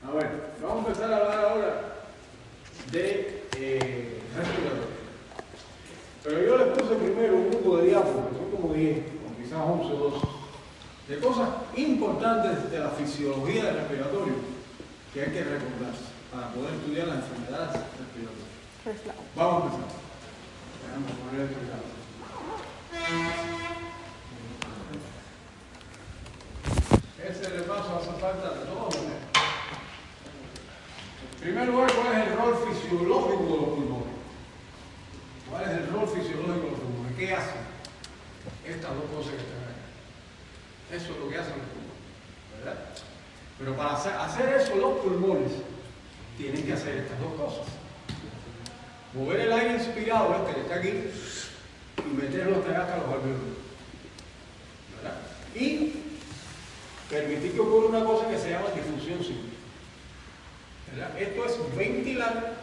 A ver, vamos a empezar a hablar ahora de respiratorio. Pero yo les puse primero un grupo de diapos, que son como 10, o quizás 11 o 12, de cosas importantes de la fisiología del respiratorio que hay que recordarse para poder estudiar las enfermedades respiratorias. Vamos a empezar. Vamos a poner el teclado. Ese repaso hace falta de todos. En primer lugar, ¿cuál es el rol fisiológico de los pulmones? ¿Cuál es el rol fisiológico de los pulmones? ¿Qué hacen? Estas dos cosas que están ahí. Eso es lo que hacen los pulmones, ¿verdad? Pero para hacer eso los pulmones tienen que hacer estas dos cosas. Mover el aire inspirado, este que está aquí, y meterlo hasta los alveolos, ¿verdad? Y permitir que ocurra una cosa que se llama difusión simple, ¿verdad? Esto es ventilar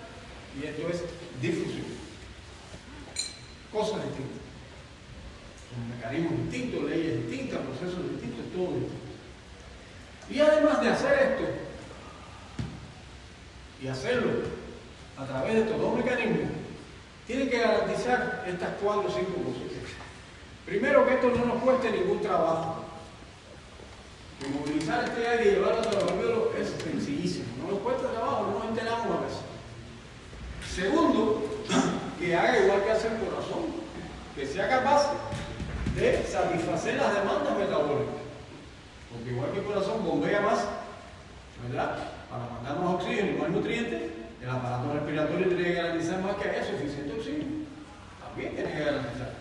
y esto es difusión. Cosas distintas. Son mecanismos distintos, leyes distintas, procesos distintos, todo distinto. Y además de hacer esto, y hacerlo a través de estos dos mecanismos, tienen que garantizar estas 4 o 5 cosas. Primero, que esto no nos cueste ningún trabajo. Que movilizar este aire y llevarlo hasta los alveolos es sencillísimo. No nos cuesta trabajo, no nos enteramos a veces. Segundo, que haga igual que hace el corazón, que sea capaz de satisfacer las demandas metabólicas. Porque igual que el corazón bombea más, ¿verdad?, para mandar más oxígeno y más nutrientes, el aparato respiratorio tiene que garantizar más que haya suficiente oxígeno. También tiene que garantizar.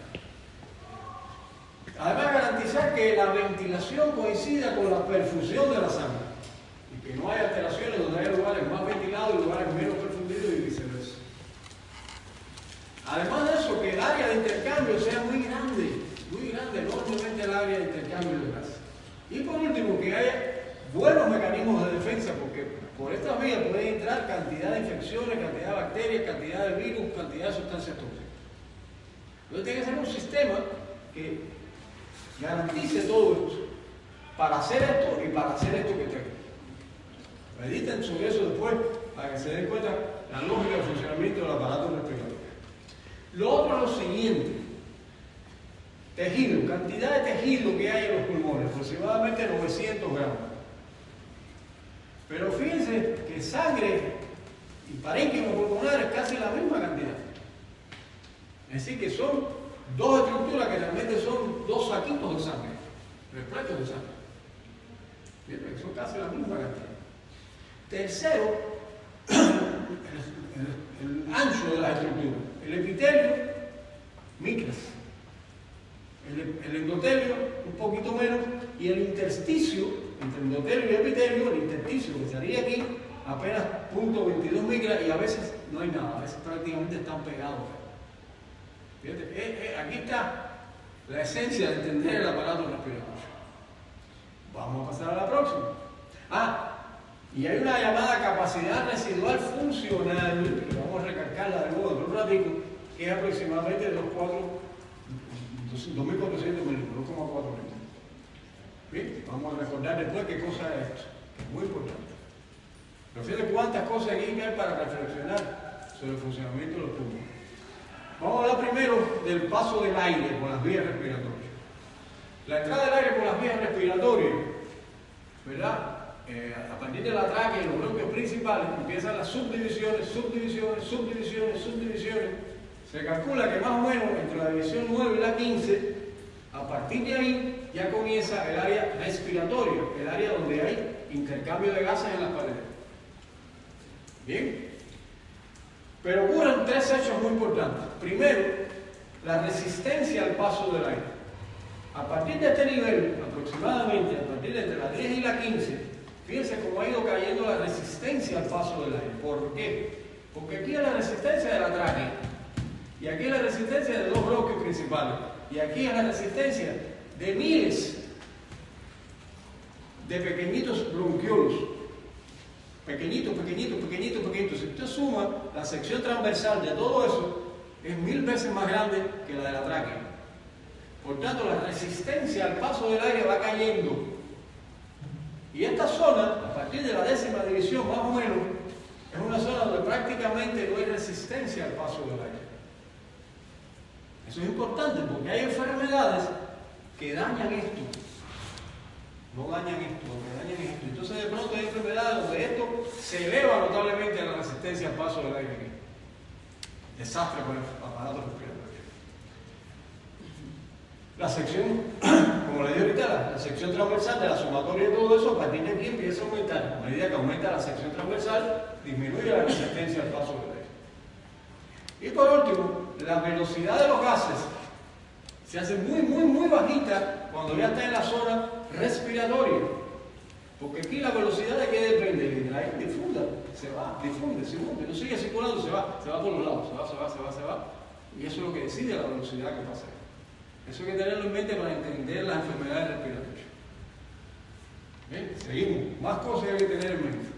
Además, garantizar que la ventilación coincida con la perfusión de la sangre y que no haya alteraciones donde haya lugares más ventilados y lugares menos perfundidos y viceversa. Además de eso, que el área de intercambio sea muy grande, enormemente el área de intercambio de gases. Y por último, que haya buenos mecanismos de defensa, porque por estas vías puede entrar cantidad de infecciones, cantidad de bacterias, cantidad de virus, cantidad de sustancias tóxicas. Entonces tiene que ser un sistema que garantice todo esto, para hacer esto y para hacer esto que está aquí. Mediten sobre eso después, para que se den cuenta la lógica del funcionamiento del aparato respiratorio. Lo otro es lo siguiente: tejido, cantidad de tejido que hay en los pulmones, aproximadamente 900 gramos. Pero fíjense que sangre y parénquima pulmonar es casi la misma cantidad. Es decir, que son dos estructuras que realmente son dos saquitos de sangre, repletos de sangre. Fíjense que son casi la misma cantidad. Tercero, el ancho de las estructuras. El epitelio, micras. El endotelio, un poquito menos, y el intersticio, entre endotelio y epitelio, el intersticio que estaría aquí, apenas 0.22 micras, y a veces no hay nada, a veces prácticamente están pegados. Fíjate, aquí está la esencia de entender el aparato respiratorio. Vamos a pasar a la próxima. Y hay una llamada capacidad residual funcional, que vamos a recalcarla de nuevo en un ratito, que es aproximadamente 2.400 milímetros, 2,4 litros. Bien, vamos a recordar después qué cosa es esto, que es muy importante. Pero fíjate cuántas cosas aquí hay para reflexionar sobre el funcionamiento de los pulmones. Vamos a hablar primero del paso del aire por las vías respiratorias. La entrada del aire por las vías respiratorias, ¿verdad? A partir de la tráquea y los bronquios principales empiezan las subdivisiones. Se calcula que más o menos entre la división 9 y la 15, a partir de ahí ya comienza el área respiratoria, el área donde hay intercambio de gases en las paredes. Bien. Pero ocurren 3 hechos muy importantes. Primero, la resistencia al paso del aire. A partir de este nivel, aproximadamente, a partir de entre la 10 y la 15, fíjense cómo ha ido cayendo la resistencia al paso del aire. ¿Por qué? Porque aquí es la resistencia de la tráquea, y aquí es la resistencia de 2 bronquios principales, y aquí es la resistencia de miles de pequeñitos bronquiolos. Pequeñitos. Si usted suma la sección transversal de todo eso, es 1000 veces más grande que la de la tráquea. Por tanto, la resistencia al paso del aire va cayendo. Y esta zona, a partir de la 10ª división más o menos, es una zona donde prácticamente no hay resistencia al paso del aire. Eso es importante porque hay enfermedades que dañan esto. No dañan esto, lo que dañan es esto. Entonces de pronto hay enfermedades donde esto se eleva notablemente a la resistencia al paso del aire aquí. Desastre con el aparato respiratorio. La sección, como le dije ahorita, la sección transversal de la sumatoria y todo eso, a partir de aquí empieza a aumentar. A medida que aumenta la sección transversal, disminuye la resistencia al paso del aire. Y por último, la velocidad de los gases se hace muy bajita cuando ya está en la zona respiratoria. Porque aquí la velocidad de qué depende, del aire difunda, se va, difunde, se hunde, no sigue circulando, se va por los lados, se va. Y eso es lo que decide la velocidad que pasa. Eso hay que tenerlo en mente para entender las enfermedades respiratorias. Bien, seguimos. Más cosas hay que tener en mente.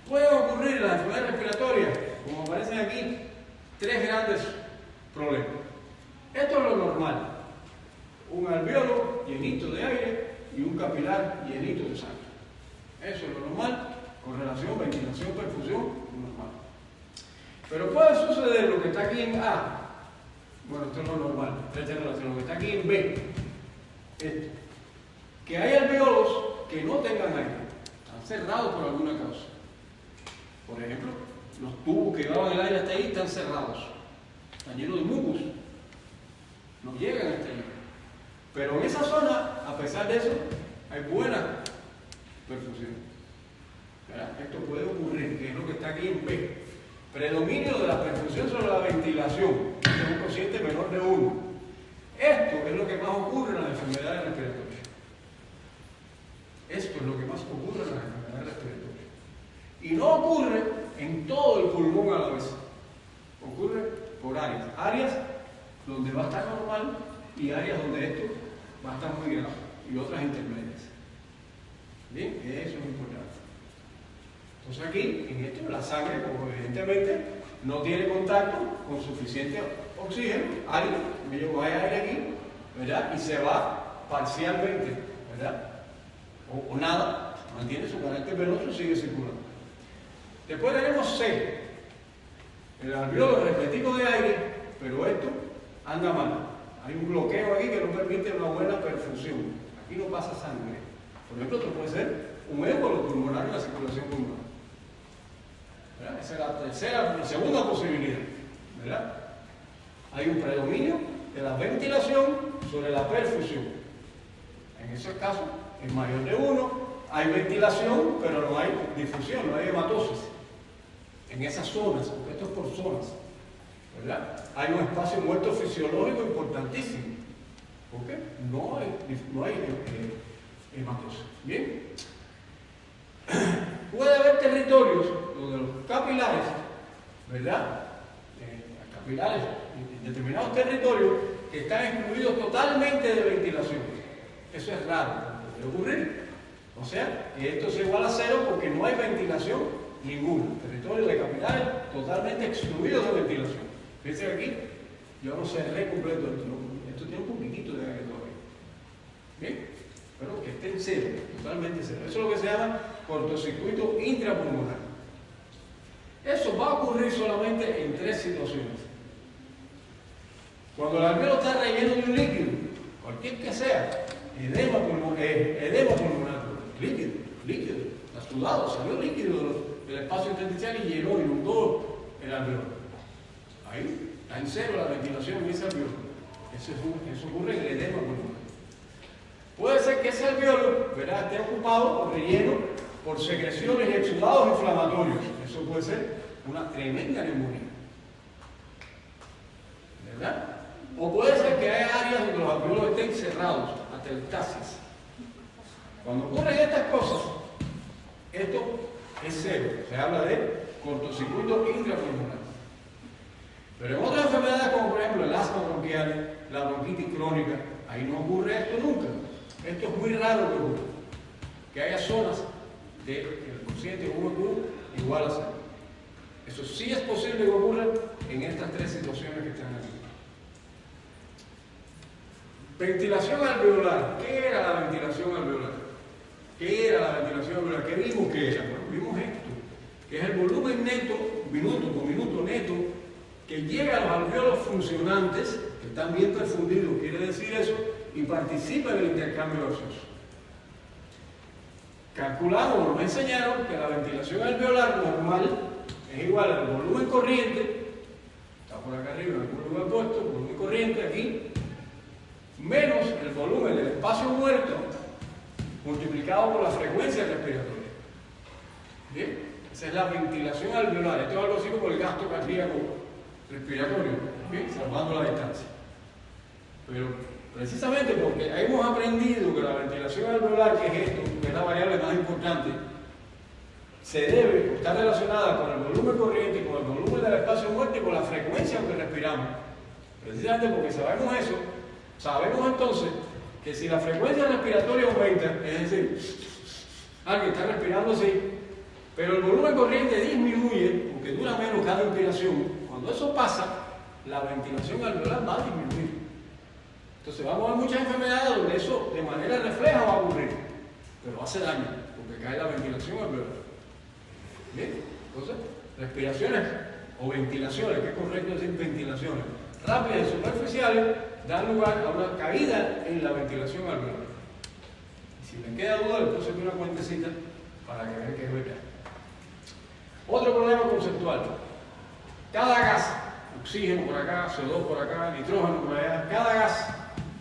Pueden ocurrir las enfermedades respiratorias, como aparecen aquí, 3 grandes problemas. Esto es lo normal. Un alvéolo llenito de aire y un capilar llenito de sangre. Eso es lo normal. Correlación, ventilación, perfusión, normal. Pero puede suceder lo que está aquí en A. Bueno, esto es lo normal, esta relación, lo que está aquí en B, esto, que hay alvéolos que no tengan aire, están cerrados por alguna causa. Por ejemplo, los tubos que llevaban el aire hasta ahí están cerrados, están llenos de mucus, no llegan hasta ahí. Pero en esa zona, a pesar de eso, hay buena perfusión. ¿Verdad? Esto puede ocurrir, que es lo que está aquí en B. Predominio de la perfusión sobre la ventilación, es un cociente menor de 1. Esto es lo que más ocurre en las enfermedades respiratorias. Esto es lo que más ocurre en las enfermedades respiratorias. Y no ocurre en todo el pulmón a la vez. Ocurre por áreas. Áreas donde va a estar normal y áreas donde esto va a estar muy grave. Y otras intermedias. Bien, eso es importante. Entonces aquí, en esto, la sangre, como evidentemente no tiene contacto con suficiente oxígeno, hay aire aquí, ¿verdad? Y se va parcialmente, ¿verdad? O nada, mantiene su carácter venoso y sigue circulando. Después tenemos C, el alvéolo respectivo de aire, pero esto anda mal. Hay un bloqueo aquí que no permite una buena perfusión. Aquí no pasa sangre. Por ejemplo, esto puede ser un ébolo pulmonar en la circulación pulmonar. ¿Verdad? Esa es la segunda posibilidad, ¿verdad? Hay un predominio de la ventilación sobre la perfusión. En ese caso, es mayor de 1, hay ventilación, pero no hay difusión, no hay hematosis. En esas zonas, porque esto es por zonas, ¿verdad? Hay un espacio muerto fisiológico importantísimo, porque no hay hematosis. Bien. Puede haber territorios donde los capilares, ¿verdad? Capilares en determinados territorios que están excluidos totalmente de ventilación. Eso es raro, puede ocurrir. O sea, que esto es igual a 0 porque no hay ventilación ninguna. Territorios de capilares totalmente excluidos de ventilación. Fíjense aquí, yo no cerré completo esto, ¿no? Esto tiene un poquitito de aire todavía. ¿Bien? Pero que esté en 0, totalmente 0. Eso es lo que se llama cortocircuito intrapulmonar. Eso va a ocurrir solamente en 3 situaciones. Cuando el alvéolo está relleno de un líquido, cualquier que sea, edema pulmonar, líquido, está sudado, salió líquido del espacio intersticial y llenó, inundó el alvéolo. Ahí está en 0 la ventilación en ese alvéolo. Eso ocurre en el edema pulmonar. Puede ser que ese alvéolo, ¿verdad?, esté ocupado o relleno por secreciones y exudados inflamatorios. Eso puede ser una tremenda neumonía. ¿Verdad? O puede ser que haya áreas donde los alvéolos estén cerrados, atelectasis. Cuando ocurren estas cosas, esto es 0. Se habla de cortocircuito intrapulmonar. Pero en otras enfermedades, como por ejemplo el asma bronquial, la bronquitis crónica, ahí no ocurre esto nunca. Esto es muy raro que ocurra. Que haya zonas del cociente UQ igual a 0. Eso sí es posible que ocurra en estas 3 situaciones que están aquí. Ventilación alveolar. ¿Qué era la ventilación alveolar? ¿Qué era la ventilación alveolar? ¿Qué vimos que era? Bueno, vimos esto, que es el volumen neto, minuto por minuto neto, que llega a los alvéolos funcionantes, que están bien perfundidos, quiere decir eso, y participa en el intercambio gaseoso. Calculamos, nos enseñaron que la ventilación alveolar normal es igual al volumen corriente, está por acá arriba en algún lugar puesto, el volumen corriente aquí, menos el volumen del espacio muerto multiplicado por la frecuencia respiratoria. ¿Bien? Esa es la ventilación alveolar. Esto es algo así como el gasto cardíaco respiratorio, ¿bien? Salvando la distancia. Pero precisamente porque hemos aprendido que la ventilación alveolar, que es esto, que es la variable más importante, se debe estar relacionada con el volumen corriente, con el volumen del espacio muerto y con la frecuencia que respiramos. Precisamente porque sabemos eso, sabemos entonces que si la frecuencia respiratoria aumenta, es decir, alguien está respirando así, pero el volumen corriente disminuye, porque dura menos cada inspiración, cuando eso pasa, la ventilación alveolar va a disminuir. Entonces vamos a ver muchas enfermedades donde eso de manera refleja va a ocurrir, pero hace daño, porque cae la ventilación alveolar. ¿Bien? Entonces, respiraciones o ventilaciones, que es correcto decir ventilaciones, rápidas y superficiales, dan lugar a una caída en la ventilación alveolar. Y si me queda duda, le puse aquí una cuentecita para que vean que es verdad. Otro problema conceptual. Cada gas, oxígeno por acá, CO2 por acá, nitrógeno por allá, cada gas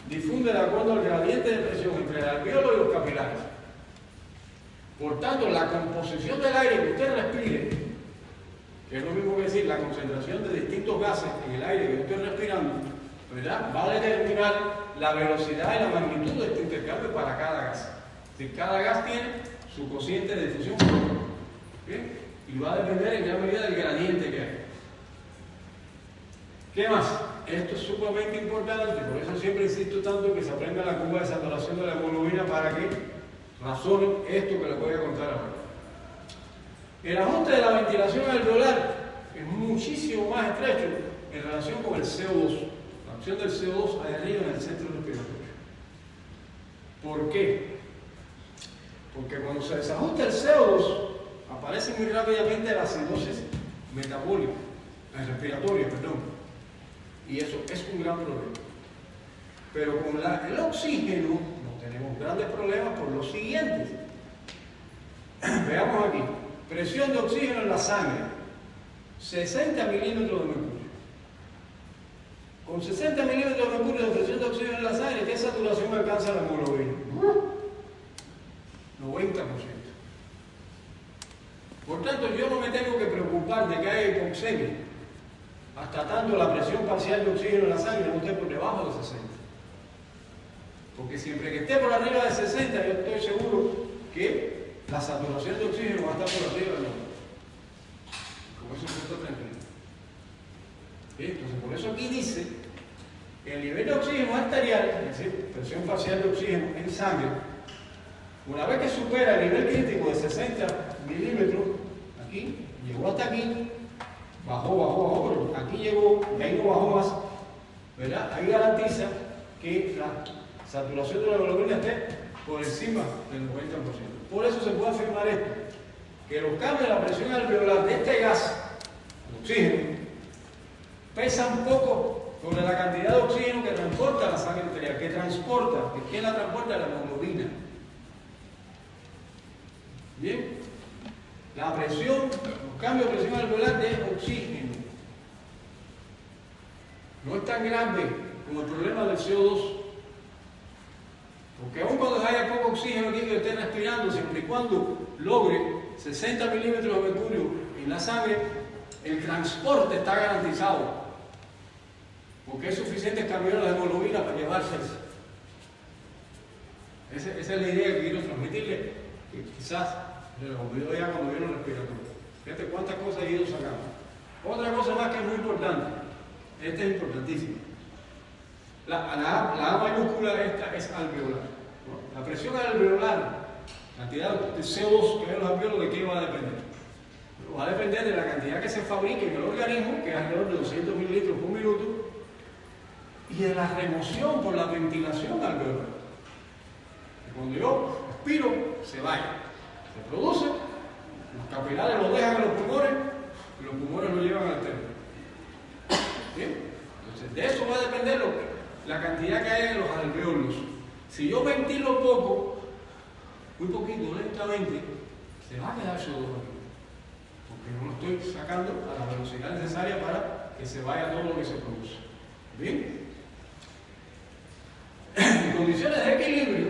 difunde de acuerdo al gradiente de presión entre el alveolo y los capilares. Por tanto, la composición del aire que usted respire, que es lo mismo que decir la concentración de distintos gases en el aire que usted respirando, ¿verdad?, va a determinar la velocidad y la magnitud de este intercambio para cada gas. Es decir, cada gas tiene su cociente de difusión, ¿bien?, y va a depender en gran medida del gradiente que hay. ¿Qué más? Esto es sumamente importante, por eso siempre insisto tanto que se aprenda la curva de saturación de la hemoglobina para que razonen esto que les voy a contar ahora. El ajuste de la ventilación alveolar es muchísimo más estrecho en relación con el CO2, la acción del CO2 allá arriba en el centro respiratorio. ¿Por qué? Porque cuando se desajusta el CO2, aparece muy rápidamente la acidosis metabólica, respiratoria, perdón. Y eso es un gran problema. Pero con el oxígeno no tenemos grandes problemas por lo siguiente. Veamos aquí. Presión de oxígeno en la sangre. 60 milímetros de mercurio. Con 60 milímetros de mercurio de presión de oxígeno en la sangre, ¿qué saturación alcanza la hemoglobina? 90%. Por tanto, yo no me tengo que preocupar de que haya hipoxemia hasta tanto la presión parcial de oxígeno en la sangre no esté por debajo de 60. Porque siempre que esté por arriba de 60, yo estoy seguro que la saturación de oxígeno va a estar por arriba de 90. Con eso me estoy tranquilo. Entonces, por eso aquí dice que el nivel de oxígeno arterial, es decir, presión parcial de oxígeno en sangre, una vez que supera el nivel crítico de 60 milímetros, aquí, llegó hasta aquí, bajó, pero aquí llegó y ahí no bajó más, ¿verdad? Ahí garantiza que la saturación de la hemoglobina esté por encima del 90%. Por eso se puede afirmar esto, que los cambios de la presión alveolar de este gas, el oxígeno, pesan poco sobre la cantidad de oxígeno que transporta la sangre arterial, que ¿quién la transporta? La hemoglobina. Bien, la presión, los cambios de presión alveolar de oxígeno no es tan grave como el problema del CO2, porque aun cuando haya poco oxígeno aquí que esté respirando, siempre y cuando logre 60 milímetros de mercurio en la sangre, el transporte está garantizado, porque hay suficientes camiones de hemoglobina para llevarse eso. Esa es la idea que quiero transmitirle, que quizás se lo olvidó ya cuando vieron el respiratorio. Fíjate cuántas cosas he ido sacando. Otra cosa más que es muy importante, esta es importantísima. La A mayúscula esta es alveolar, ¿no? La presión alveolar, la cantidad de CO2 que hay en los alveolos, ¿de qué va a depender? Va a depender de la cantidad que se fabrique en el organismo, que es alrededor de 200 mililitros por minuto, y de la remoción por la ventilación alveolar. cuando yo expiro, se vaya. Se produce, los capilares lo dejan en los pulmones y los pulmones lo llevan al arteria. ¿Bien? Entonces, de eso va a depender la cantidad que hay en los alveolos. Si yo ventilo poco, muy poquito, lentamente, se va a quedar CO2 aquí. Porque no lo estoy sacando a la velocidad necesaria para que se vaya todo lo que se produce. ¿Bien? En condiciones de equilibrio,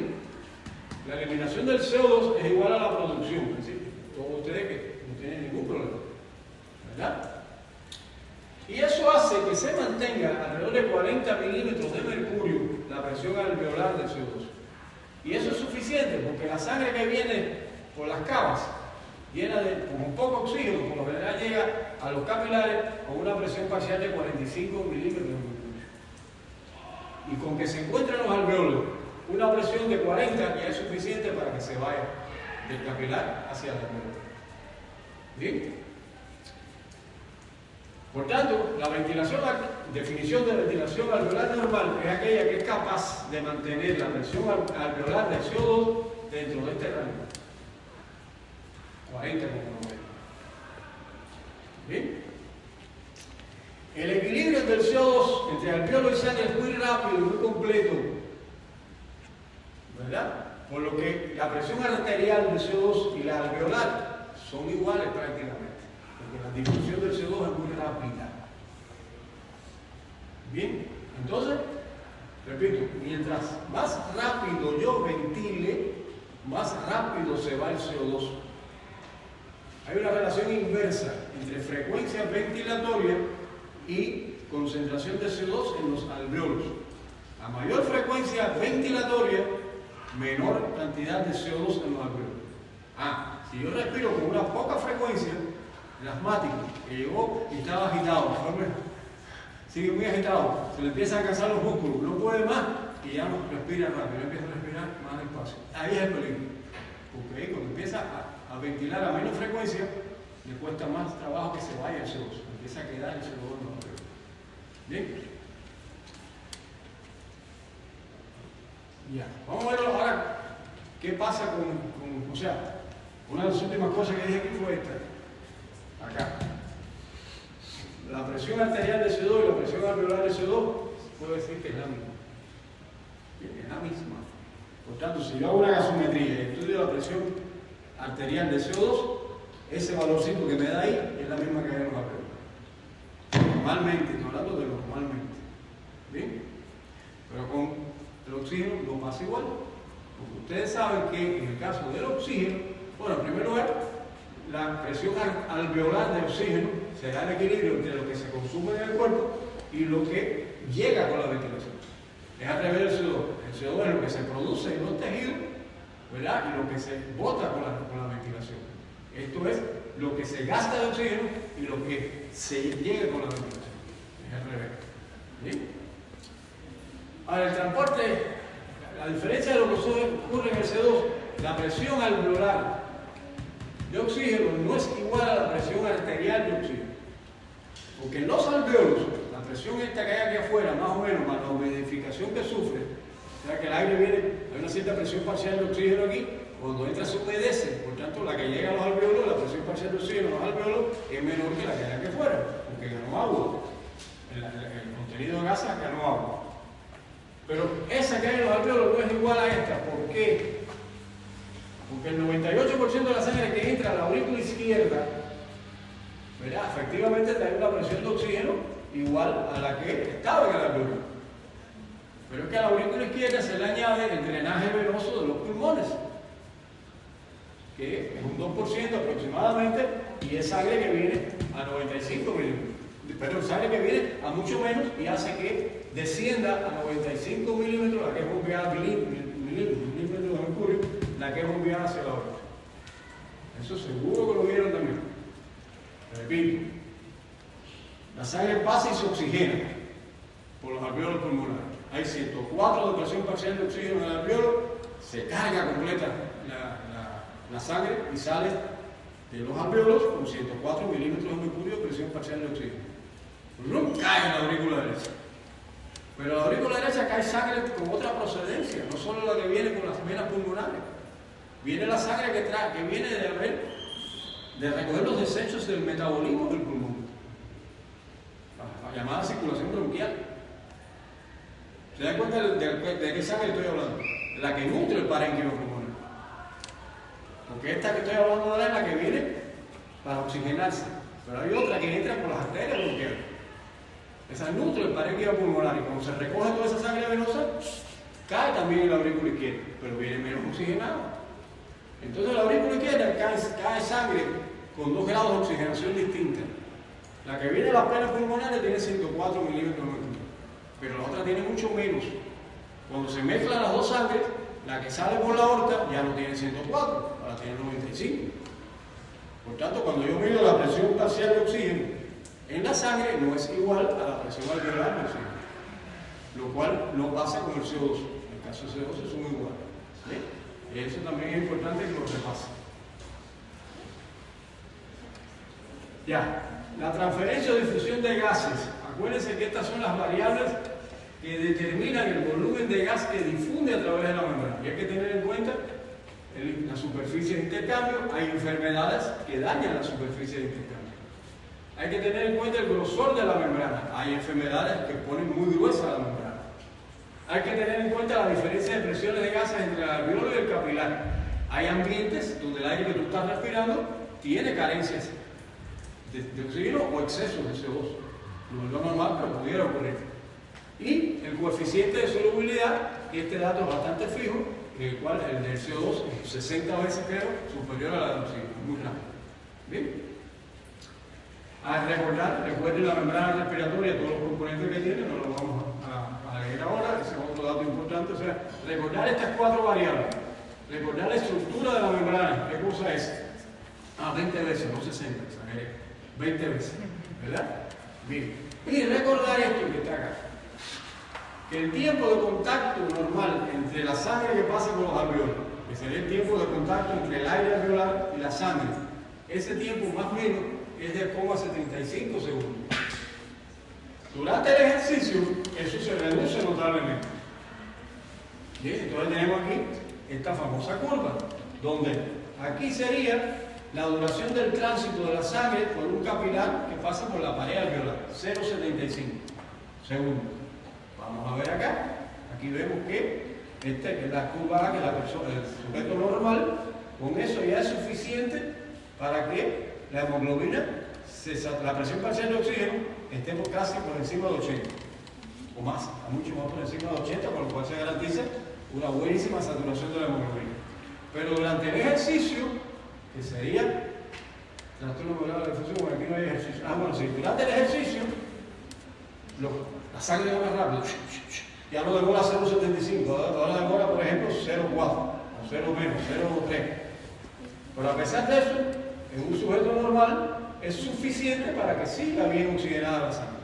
la eliminación del CO2 es igual a la producción. ¿Sí? Todos ustedes que no tienen ningún problema. ¿Verdad? Y eso hace que se mantenga alrededor de 40 milímetros de mercurio la presión alveolar del CO2. Y eso es suficiente porque la sangre que viene por las cavas, llena con un poco oxígeno, por lo general llega a los capilares con una presión parcial de 45 milímetros de mercurio. Y con que se encuentren los alveolos una presión de 40 ya es suficiente para que se vaya del capilar hacia el alveolo. ¿Bien? Por tanto, la definición de ventilación alveolar normal es aquella que es capaz de mantener la presión alveolar de CO2 dentro de este rango. 40 como promedio. ¿Bien? El equilibrio del CO2 entre alveolo y sangre es muy rápido y muy completo. ¿Verdad? Por lo que la presión arterial del CO2 y la alveolar son iguales prácticamente. Porque la difusión del CO2 es muy rápida. Bien, entonces, repito, mientras más rápido yo ventile, más rápido se va el CO2. Hay una relación inversa entre frecuencia ventilatoria y concentración de CO2 en los alveolos. A mayor frecuencia ventilatoria, menor cantidad de CO2 en los alveolos. Si yo respiro con una poca frecuencia, el asmático que llegó y estaba agitado, sigue muy agitado, se le empiezan a cansar los músculos, no puede más y ya no respira rápido, empieza a respirar más despacio. Ahí es el peligro, porque ahí cuando empieza a ventilar a menos frecuencia, le cuesta más trabajo que se vaya el CO2, empieza a quedar el CO2 en los alveolos. Bien. Ya, vamos a ver ahora qué pasa o sea, una de las últimas cosas que dije aquí fue esta. Acá. La presión arterial de CO2 y la presión alveolar de CO2 puedo decir que es la misma. Es la misma. Por tanto, si yo hago una gasometría y estudio la presión arterial de CO2, ese valorcito que me da ahí es la misma que hay en los alveolos. Normalmente, estoy hablando de normalmente. ¿Bien? Pero con el oxígeno no pasa igual. Porque ustedes saben que en el caso del oxígeno, bueno, en primer lugar, la presión alveolar de oxígeno se da el equilibrio entre lo que se consume en el cuerpo y lo que llega con la ventilación. Es al revés del CO2. El CO2 es lo que se produce en los tejidos, ¿verdad? Y lo que se bota con la ventilación. Esto es lo que se gasta de oxígeno y lo que se llega con la ventilación. Es al revés. ¿Bien? Ahora, el transporte, la diferencia de lo que ocurre en el CO2, la presión alveolar de oxígeno no es igual a la presión arterial de oxígeno. Porque en los alveolos, la presión esta que hay aquí afuera, más o menos, más la humidificación que sufre, o sea que el aire viene, hay una cierta presión parcial de oxígeno aquí, cuando entra se humedece, por tanto la que llega a los alveolos, la presión parcial de oxígeno en los alveolos es menor que la que hay aquí afuera, porque ganó agua. El contenido de gases ganó agua. Pero esa que hay en los alveolos no es igual a esta. ¿Por qué? Porque el 98% de la sangre que entra a la aurícula izquierda, ¿verdad? Efectivamente trae una presión de oxígeno igual a la que estaba en el alveolo. Pero es que a la aurícula izquierda se le añade el drenaje venoso de los pulmones, que es un 2% aproximadamente, y es sangre que viene a 95 milímetros. Pero sangre que viene a mucho menos y hace que descienda a 95 milímetros, la que es bombeada milímetros de mercurio, la que es bombeada hacia la oreja. Eso seguro que lo vieron también. Repito, la sangre pasa y se oxigena por los alveolos pulmonares. Hay 104 de presión parcial de oxígeno en el alveolo, se carga completa la sangre y sale de los alveolos con 104 milímetros de mercurio de presión parcial de oxígeno. No cae en la aurícula derecha. Pero en la aurícula derecha cae sangre con otra procedencia, no solo la que viene por las venas pulmonares. Viene la sangre que viene de recoger los desechos del metabolismo del pulmón, la llamada circulación bronquial. ¿Se dan cuenta de qué sangre estoy hablando? La que nutre el parénquima pulmonar. Porque esta que estoy hablando ahora es la que viene para oxigenarse, pero hay otra que entra por las arterias bronquiales. Esa nutre el parénquima pulmonar y cuando se recoge toda esa sangre venosa, cae también en la aurícula izquierda, pero viene menos oxigenada. Entonces en la aurícula izquierda cae sangre con 2 grados de oxigenación distinta. La que viene de las venas pulmonares tiene 104 milímetros de mercurio, pero la otra tiene mucho menos. Cuando se mezclan las dos sangres, la que sale por la aorta ya no tiene 104, ahora tiene 95. Por tanto, cuando yo mido la presión parcial de oxígeno en la sangre, no es igual a la presión alveolar de oxígeno, lo cual no pasa con el CO2. En el caso del CO2 son iguales. ¿Sí? Eso también es importante que lo repasen. Ya, la transferencia o difusión de gases. Acuérdense que estas son las variables que determinan el volumen de gas que difunde a través de la membrana. Y hay que tener en cuenta la superficie de intercambio. Hay enfermedades que dañan la superficie de intercambio. Hay que tener en cuenta el grosor de la membrana. Hay enfermedades que ponen muy gruesa la membrana. Hay que tener en cuenta la diferencia de presiones de gases entre el alveolo y el capilar. Hay ambientes donde el aire que tú estás respirando tiene carencias de oxígeno o exceso de CO2. No es lo normal, pero pudiera ocurrir. Y el coeficiente de solubilidad, que este dato es bastante fijo, en el cual el del CO2 es 60 veces, creo, superior a la del oxígeno. Muy rápido. ¿Bien? Recuerden la membrana respiratoria, todos los componentes que tiene, no lo vamos a leer ahora, ese es otro dato importante. O sea, recordar estas 4 variables. Recordar la estructura de la membrana. ¿Qué cosa es? 20 veces, no 60, exageré. 20 veces, ¿verdad? Bien. Y recordar esto que está acá. Que el tiempo de contacto normal entre la sangre que pasa por los alveolos, que sería el tiempo de contacto entre el aire alveolar y la sangre, ese tiempo más o menos es de 0,75 segundos. Durante el ejercicio, eso se reduce notablemente. Bien, entonces tenemos aquí esta famosa curva, donde aquí sería la duración del tránsito de la sangre por un capilar que pasa por la pared alveolar, 0,75 segundos. Vamos a ver acá, aquí vemos que la curva A, que el sujeto normal, con eso ya es suficiente para que la hemoglobina, la presión parcial de oxígeno, esté casi por encima de 80, o más, a mucho más por encima de 80, con lo cual se garantiza una buenísima saturación de la hemoglobina. Pero durante el ejercicio, que sería trastorno moderado de la difusión, bueno, aquí no hay ejercicio. Bueno, sí, durante el ejercicio, la sangre va más rápido, ya no demora 0,75, ahora demora, por ejemplo, 0,4, o 0 menos, 0,3. Pero a pesar de eso, en un sujeto normal, es suficiente para que siga bien oxigenada la sangre.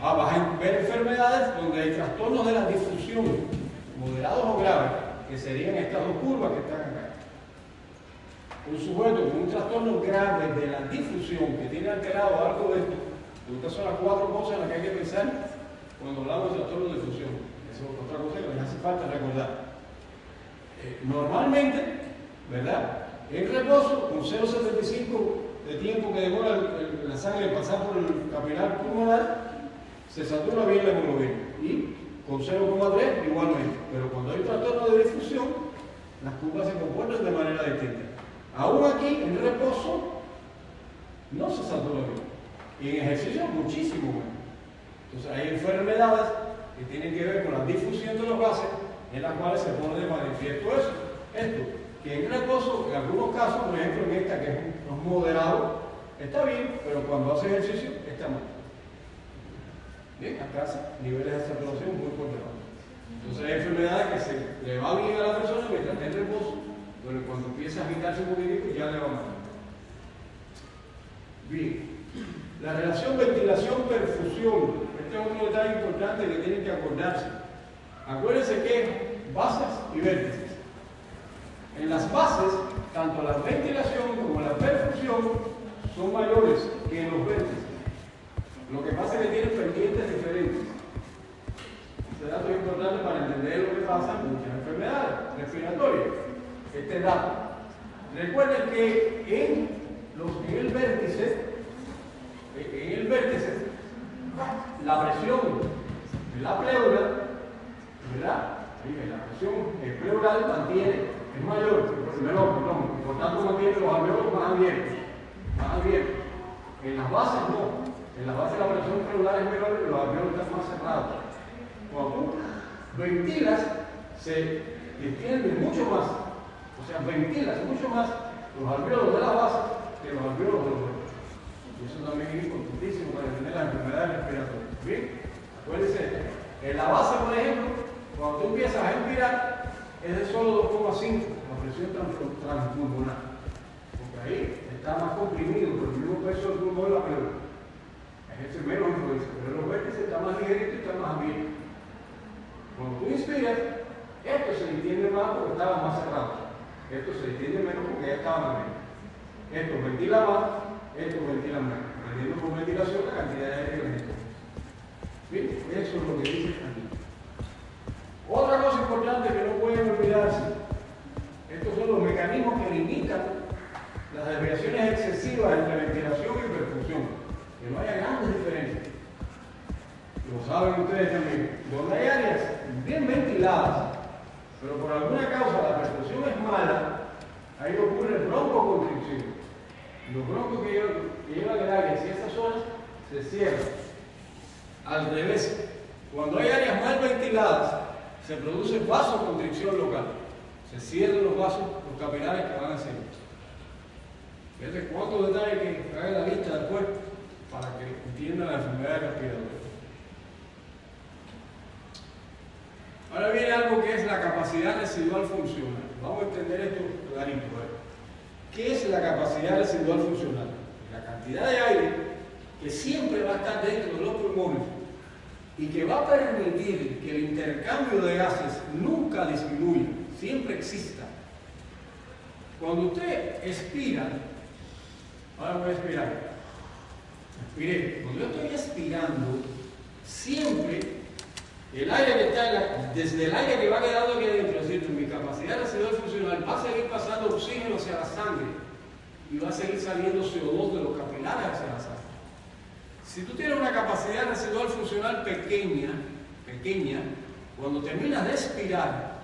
Vas a ver enfermedades donde hay trastornos de la difusión, moderados o graves, que serían estas dos curvas que están acá. Un sujeto con un trastorno grave de la difusión que tiene alterado algo de esto, estas son las 4 cosas en las que hay que pensar cuando hablamos de trastorno de difusión. Esa es otra cosa que les hace falta recordar. Normalmente, ¿verdad? En reposo, con 0,75 de tiempo que demora la sangre en pasar por el capilar pulmonar, se satura bien la hemoglobina. Y con 0,3 igualmente. Pero cuando hay un trastorno de difusión, las curvas se comportan de manera distinta. Aún aquí, en reposo, no se satura bien. Y en ejercicio, muchísimo menos. Entonces, hay enfermedades que tienen que ver con la difusión de los gases, en las cuales se pone de manifiesto esto, que en reposo, en algunos casos, por ejemplo en esta que es un moderado, está bien, pero cuando hace ejercicio, está mal. Bien, acá niveles de saturación muy por debajo. Entonces hay enfermedades que se le va bien a la persona mientras está en reposo, pero cuando empieza a agitarse un poquitico ya le va mal. Bien, la relación ventilación-perfusión. Este es otro detalle importante que tienen que acordarse. Acuérdense que bases y vértices. En las bases, tanto la ventilación como la perfusión son mayores que en los vértices. Lo que pasa es que tienen pendientes diferentes. dato es importante para entender lo que pasa en muchas enfermedades respiratorias. Este dato. Recuerden que en el vértice, la presión de la pleura, ¿verdad? La presión pleural es mayor, por tanto mantiene los alveolos más abiertos. En las bases no. En las bases la presión pleural es menor y los alveolos están más cerrados. Cuando tú ventilas, se extienden mucho más. O sea, ventilas mucho más los alveolos de la base que los alveolos de los huesos. Y eso también es importantísimo para entender las enfermedades respiratorias. Bien, acuérdense, en la base, por ejemplo, cuando tú empiezas a inspirar, es de solo 2,5 la presión transpulmonar. Porque ahí está más comprimido por el mismo peso del pulmón de la pleura. Ejerce menos influencia, pero los vértices está más ligerito y está más abierto. Cuando tú inspiras, esto se extiende más porque estaba más cerrado. Esto se extiende menos porque ya estaba más abierto. Esto ventila más, esto ventila menos. Dependiendo por ventilación la cantidad de aire que necesitamos. Bien, eso es lo que dice aquí. Otra cosa importante que no pueden olvidarse, estos son los mecanismos que limitan las desviaciones excesivas entre ventilación y perfusión. Que no haya grandes diferencias. Lo saben ustedes también. Donde hay áreas bien ventiladas, pero por alguna causa la perfusión es mala, ahí ocurre broncoconstricción. Los broncos que llevan el aire hacia esas zonas se cierran. Al revés, cuando hay áreas mal ventiladas, se produce vasoconstricción local. Se cierran los vasos, los capilares que van a seguir. Fíjate cuántos detalles que haga la lista después para que entiendan la enfermedad respiratoria. Ahora viene algo que es la capacidad residual funcional. Vamos a entender esto clarito. ¿Qué es la capacidad residual funcional? La cantidad de aire que siempre va a estar dentro de los pulmones y que va a permitir que el intercambio de gases nunca disminuya, siempre exista. Cuando usted expira, ahora voy a expirar. Expiré. Cuando yo estoy expirando, siempre el aire que está desde el aire que va quedando aquí adentro, es decir, mi capacidad residual funcional va a seguir pasando oxígeno hacia la sangre y va a seguir saliendo CO2 de los capilares hacia la sangre. Si tú tienes una capacidad residual funcional pequeña, cuando terminas de expirar,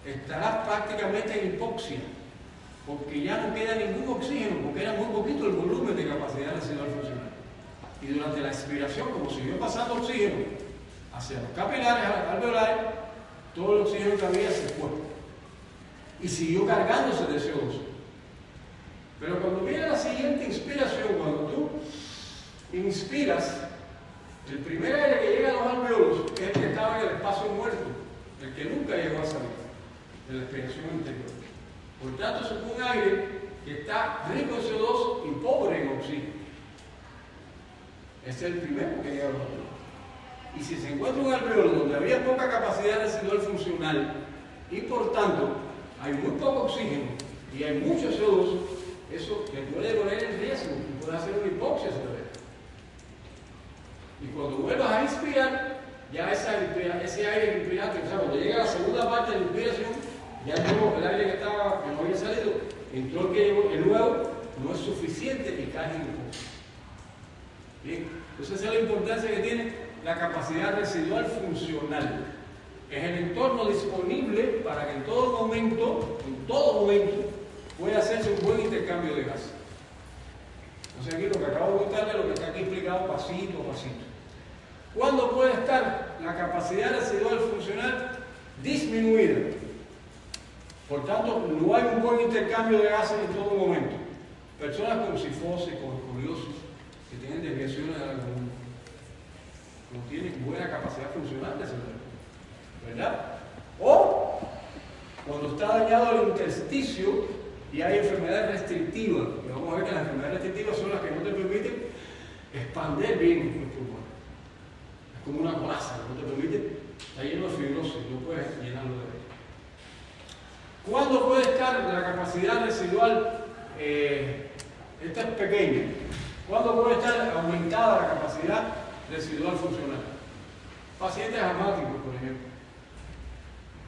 estarás prácticamente en hipoxia, porque ya no queda ningún oxígeno, porque era muy poquito el volumen de capacidad residual funcional. Y durante la expiración, como siguió pasando oxígeno hacia los capilares alveolares, todo el oxígeno que había se fue y siguió cargándose de CO2. Pero cuando viene la siguiente inspiración, cuando tú inspiras, el primer aire que llega a los alveolos es el que estaba en el espacio muerto, el que nunca llegó a salir de la expiración anterior. Por tanto, es un aire que está rico en CO2 y pobre en oxígeno. Este es el primero que llega a los alveolos. Y si se encuentra un alveolo donde había poca capacidad residual funcional y por tanto hay muy poco oxígeno y hay mucho CO2, eso te puede poner en riesgo y puede hacer una hipoxia severa. Y cuando vuelvas a inspirar, ya ese aire que inspiraste, o sea, cuando llega la segunda parte de la inspiración, ya el aire que no había salido, entró el nuevo, no es suficiente y cae en hipoxia. Bien, entonces esa es la importancia que tiene la capacidad residual funcional. Es el entorno disponible para que en todo momento, pueda hacerse un buen intercambio de gases. Entonces aquí lo que acabo de contarle, lo que está aquí explicado pasito a pasito. ¿Cuándo puede estar la capacidad residual funcional disminuida? Por tanto, no hay un buen intercambio de gases en todo momento. Personas con cifosis, con escoliosis, que tienen desviaciones de la columna, no tienen buena capacidad funcional de ese cuerpo, ¿verdad? O cuando está dañado el intersticio y hay enfermedades restrictivas. Y vamos a ver que las enfermedades restrictivas son las que no te permiten expandir bien los pulmones. Es como una coraza que no te permite, está lleno de fibrosis, no puedes llenarlo de aire. ¿Cuándo puede estar la capacidad residual? Esta es pequeña. ¿Cuándo puede estar aumentada la capacidad residual funcional? Pacientes asmáticos, por ejemplo.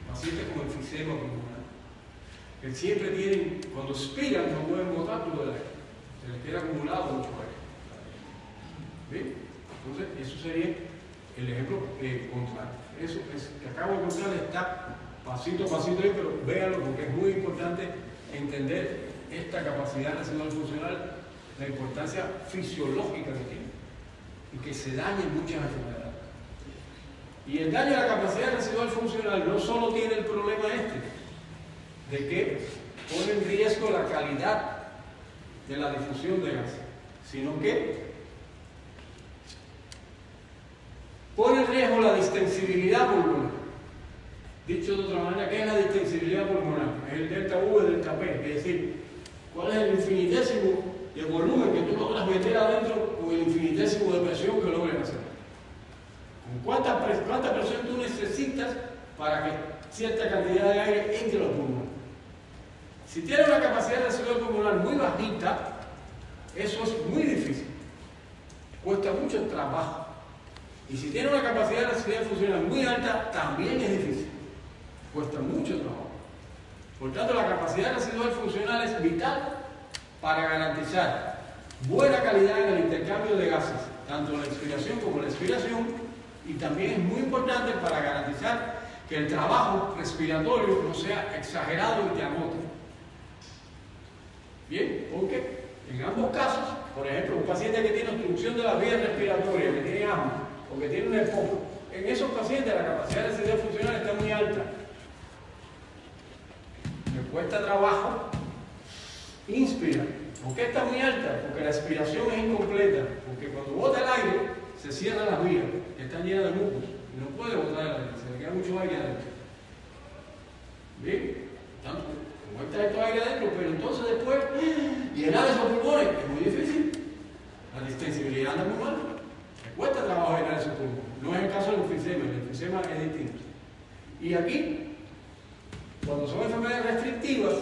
pacientes con enfisema pulmonar, que siempre tienen, cuando expiran no pueden botar todo el aire, se les queda acumulado mucho aire. ¿Bien? Entonces, eso sería el ejemplo contrario. Eso es, que acabo de contar está pasito a pasito ahí, pero véanlo porque es muy importante entender esta capacidad residual funcional, la importancia fisiológica que tiene y que se dañen muchas enfermedades. Y el daño a la capacidad residual funcional no solo tiene el problema de que pone en riesgo la calidad de la difusión de gases, sino que pone en riesgo la distensibilidad pulmonar. Dicho de otra manera, ¿qué es la distensibilidad pulmonar? Es el delta V, delta P, es decir, cuál es el infinitésimo de volumen que tú logras meter adentro o el infinitésimo de presión que logres hacer. ¿Cuánta presión tú necesitas para que cierta cantidad de aire entre los pulmones? Si tienes una capacidad residual pulmonar muy bajita, eso es muy difícil. Cuesta mucho trabajo. Y si tienes una capacidad residual funcional muy alta, también es difícil. Cuesta mucho trabajo. Por tanto, la capacidad residual funcional es vital para garantizar buena calidad en el intercambio de gases, tanto la inspiración como la expiración, y también es muy importante para garantizar que el trabajo respiratorio no sea exagerado y te agote. Bien, porque en ambos casos, por ejemplo, un paciente que tiene obstrucción de las vías respiratorias, que tiene asma o que tiene un EPOC, en esos pacientes la capacidad residual funcional está muy alta. Le cuesta trabajo inspirar. ¿Por qué está muy alta? Porque la expiración es incompleta, porque cuando bota el aire se cierran las vías, que están llenas de mucos, y no puede botar el aire, se le queda mucho aire adentro. Bien, tanto como está esto aire adentro, pero entonces después llenar esos pulmones es muy difícil. La distensibilidad anda muy mal, le cuesta trabajo llenar esos pulmones. No es el caso del enfisema, el enfisema es distinto. Y aquí, cuando son enfermedades restrictivas,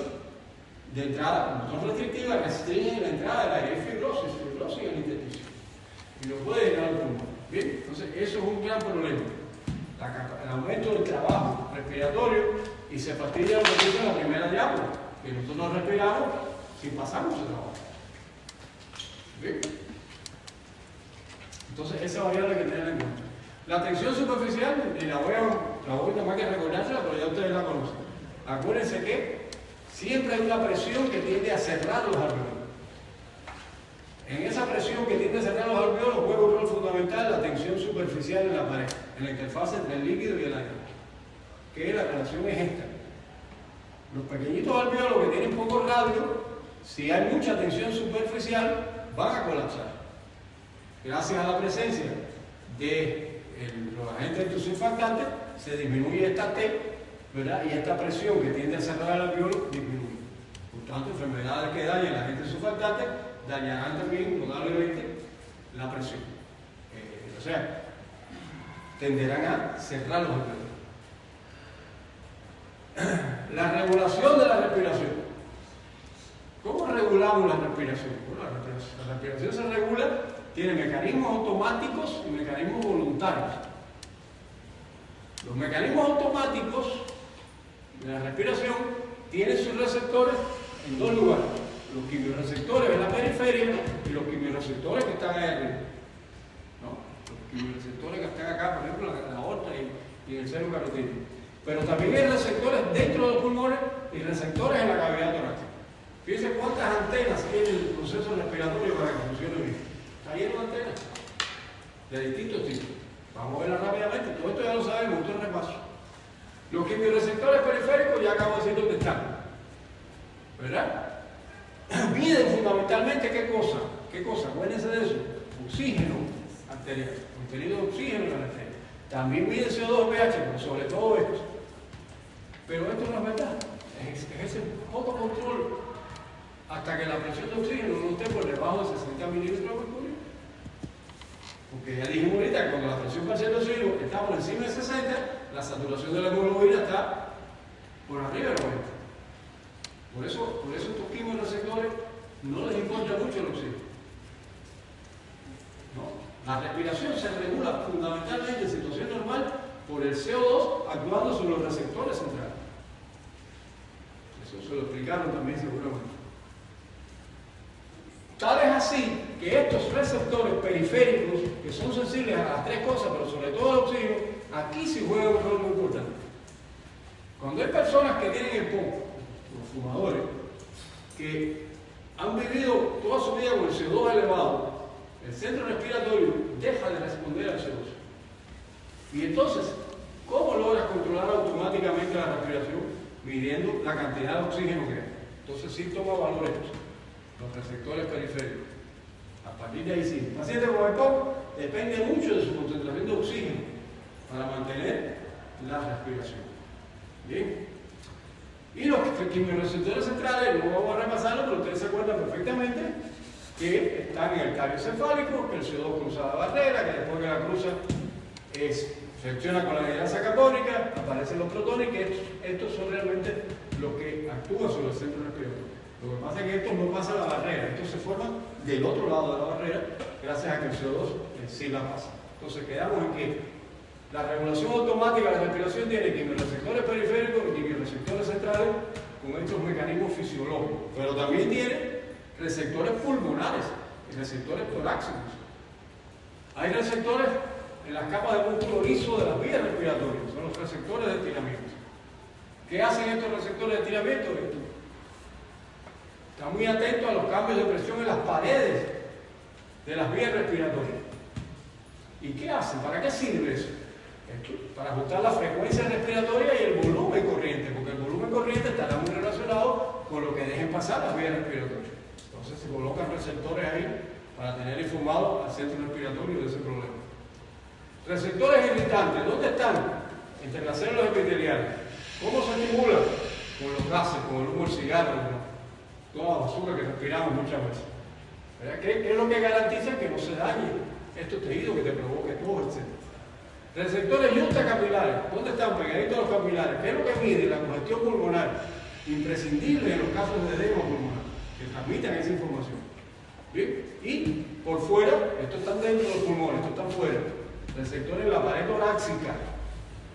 de entrada, cuando son restrictivas, restringen la entrada del aire, hay fibrosis en el intestino. Y no puede llenar el pulmón. Bien, entonces eso es un gran problema. El aumento del trabajo respiratorio, y se fastidia lo que dice la primera diálogo, que nosotros no respiramos sin pasar mucho trabajo. Bien. Entonces esa variable que tener en cuenta. La tensión superficial, y la voy a más que recordársela, pero ya ustedes la conocen. Acuérdense que siempre hay una presión que tiende a cerrar los alveolos. En esa presión que tiende a cerrar los alveolos juega un rol fundamental la tensión superficial en la pared, en la interfaz entre el líquido y el aire. Que la relación es esta. Los pequeñitos alveolos que tienen poco radio, si hay mucha tensión superficial, van a colapsar. Gracias a la presencia de los agentes endosulfantantes, se disminuye esta T, ¿verdad? Y esta presión que tiende a cerrar el alveolo disminuye. Por tanto, enfermedades que dañan el agente endosulfantante dañarán también notable la presión. O sea, tenderán a cerrar los alveolos. La regulación de la respiración. ¿Cómo regulamos la respiración? Bueno, la respiración se regula, tiene mecanismos automáticos y mecanismos voluntarios. Los mecanismos automáticos de la respiración tienen sus receptores en dos lugares. Los quimiorreceptores en la periferia y los quimiorreceptores que están ahí arriba. ¿No? Los quimiorreceptores que están acá, por ejemplo, en la aorta y en el seno carotídeo. Pero también hay receptores dentro de los pulmones y receptores en la cavidad torácica. Fíjense cuántas antenas tiene el proceso respiratorio para que funcione bien. Está lleno de antenas de distintos tipos. Vamos a verlas rápidamente. Todo esto ya lo sabemos, esto es repaso. Los quimiorreceptores periféricos ya acabo de decir dónde están. ¿Verdad? Miden fundamentalmente qué cosa. ¿Qué cosa? Acuérdense de eso. Oxígeno arterial. Contenido de oxígeno en la arteria. También mide CO2 pH, pero sobre todo esto. Pero esto no es verdad. Es ese poco control hasta que la presión de oxígeno no esté por debajo de 60 mililitros de mercurio. Porque ya dijimos ahorita que cuando la presión parcial de oxígeno está por encima de 60, la saturación de la hemoglobina está por arriba de 90. Por eso estos quimiorreceptores no les importa mucho el oxígeno. ¿No? La respiración se regula fundamentalmente en situación normal por el CO2 actuando sobre los receptores centrales. Eso se lo explicaron también seguramente. Tal es así que estos receptores periféricos, que son sensibles a las tres cosas, pero sobre todo al oxígeno, aquí sí juegan un rol muy importante. Cuando hay personas que tienen el PON, los fumadores, que han vivido toda su vida con el CO2 elevado, el centro respiratorio deja de responder al CO2. Y entonces, ¿cómo logras controlar automáticamente la respiración? Midiendo la cantidad de oxígeno que hay. Entonces sí toma valor esto, los receptores periféricos. A partir de ahí sí. El paciente con EPOC depende mucho de su concentración de oxígeno para mantener la respiración. Bien. Y los quimiorreceptores centrales, no vamos a repasarlo, pero ustedes se acuerdan perfectamente que están en el cario cefálico, que el CO2 cruza la barrera, que después que la cruza reacciona con la hidrasa carbónica, aparecen los protones, que estos son realmente los que actúan sobre el centro respiratorio. Lo que pasa es que estos no pasan la barrera, estos se forman del otro lado de la barrera, gracias a que el CO2 sí la pasa. Entonces quedamos en que la regulación automática de la respiración tiene quimiorreceptores periféricos y quimiorreceptores centrales con estos mecanismos fisiológicos, pero también tiene receptores pulmonares y receptores torácicos. Hay receptores en las capas de músculo liso de las vías respiratorias, son los receptores de estiramiento. ¿Qué hacen estos receptores de estiramiento? Están muy atentos a los cambios de presión en las paredes de las vías respiratorias. ¿Y qué hacen? ¿Para qué sirve eso? Para ajustar la frecuencia respiratoria y el volumen corriente, porque el volumen corriente estará muy relacionado con lo que dejen pasar las vías respiratorias. Entonces se colocan receptores ahí para tener informado al centro respiratorio de ese problema. Receptores irritantes, ¿dónde están? Entre las células epiteliales. ¿Cómo se estimulan? Con los gases, con el humo del cigarro, con toda la basura que respiramos muchas veces. ¿Qué es lo que garantiza que no se dañe estos tejidos, que te provoque tos, etc.? Receptores yuxtacapilares, ¿dónde están? Pegaditos a los capilares. ¿Qué es lo que mide? La congestión pulmonar, imprescindible en los casos de edema pulmonar, que transmitan esa información. ¿Bien? Y por fuera, estos están dentro de los pulmones, estos están fuera. Receptores en la pared torácica,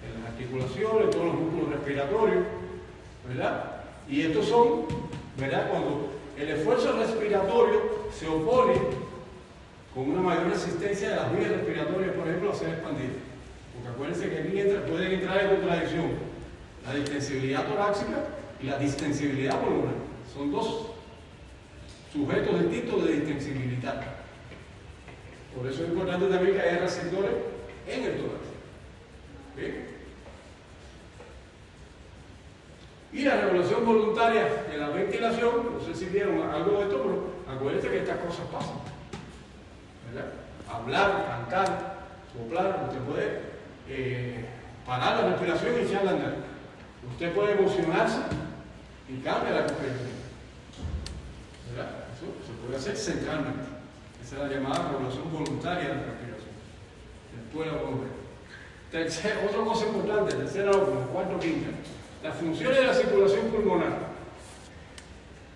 en las articulaciones, en todos los músculos respiratorios, ¿verdad? Y estos son, ¿verdad? Cuando el esfuerzo respiratorio se opone con una mayor resistencia de las vías respiratorias, por ejemplo, a ser expandidas. Porque acuérdense que aquí pueden entrar en contradicción la distensibilidad torácica y la distensibilidad pulmonar. Son dos sujetos distintos de distensibilidad. Por eso es importante también que haya receptores en el tórax. ¿Bien? Y la regulación voluntaria de la ventilación, no sé si vieron algo de esto, pero acuérdense que estas cosas pasan. ¿Verdad? Hablar, cantar, soplar, usted puede parar la respiración y echarla a andar. Usted puede emocionarse y cambia la respiración. ¿Verdad? Eso se puede hacer centralmente. Esa es la llamada regulación voluntaria de la respiración. Después la vamos a ver. Otra cosa importante, tercera o cuarta o quinta. Las funciones de la circulación pulmonar.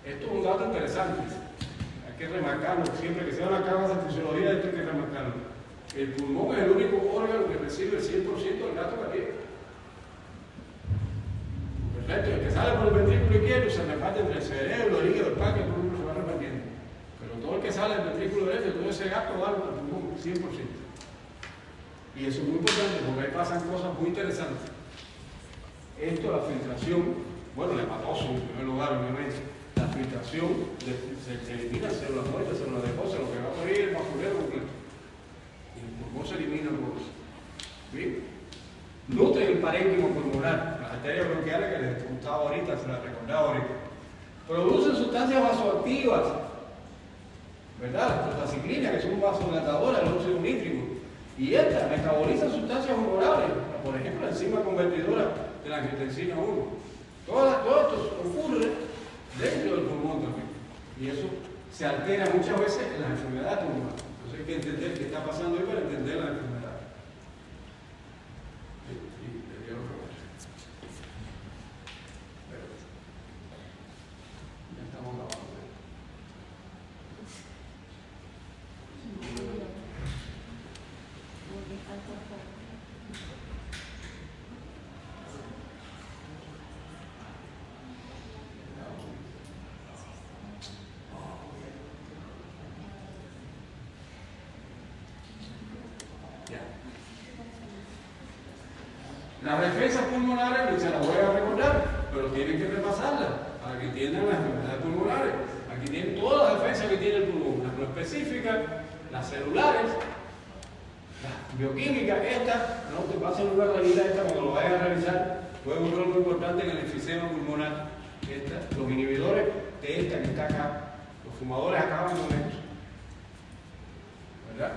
Esto es un dato interesante. Hay que remarcarlo. Siempre que se van a cabo esa fisiología, esto hay que remarcarlo. El pulmón es el único órgano que recibe el 100% del gasto cardíaco. Perfecto, el que sale por el ventrículo izquierdo se reparte entre el cerebro, el hígado, el páncreas, todo el mundo se va repartiendo. Pero todo el que sale del ventrículo derecho, todo ese gasto va al pulmón, 100%. Y eso es muy importante porque ahí pasan cosas muy interesantes. Esto, la filtración, bueno, el hepatoso en primer lugar, obviamente, la filtración, se eliminan células muertas, células de cosas, lo que va a morir el basurero completo. Y el pulmón se elimina por eso. ¿Bien? Nutre el parénquimo pulmonar, las arterias bronquiales que les contaba ahorita, se las recordaba ahorita. Producen sustancias vasoactivas, ¿verdad? La prostaciclina, que son vasodilatadoras, el óxido nítrico. Y estas metabolizan sustancias humorales, por ejemplo, la enzima convertidora de la angiotensina 1. Todo esto ocurre dentro del pulmón también. Y eso se altera muchas veces en las enfermedades pulmonares. Entonces hay que entender qué está pasando ahí para entender la enfermedad. Ya estamos grabando. Las defensas pulmonares, se las voy a recordar, pero tienen que repasarlas para que entiendan las enfermedades pulmonares. Aquí tienen todas las defensas que tiene el pulmón, las no específicas, las celulares, las bioquímicas, estas, no te pasen una rayita esta cuando lo vayas a realizar, juega un rol muy importante en el enfisema pulmonar. Los inhibidores de esta que está acá, los fumadores acaban con esto, ¿verdad?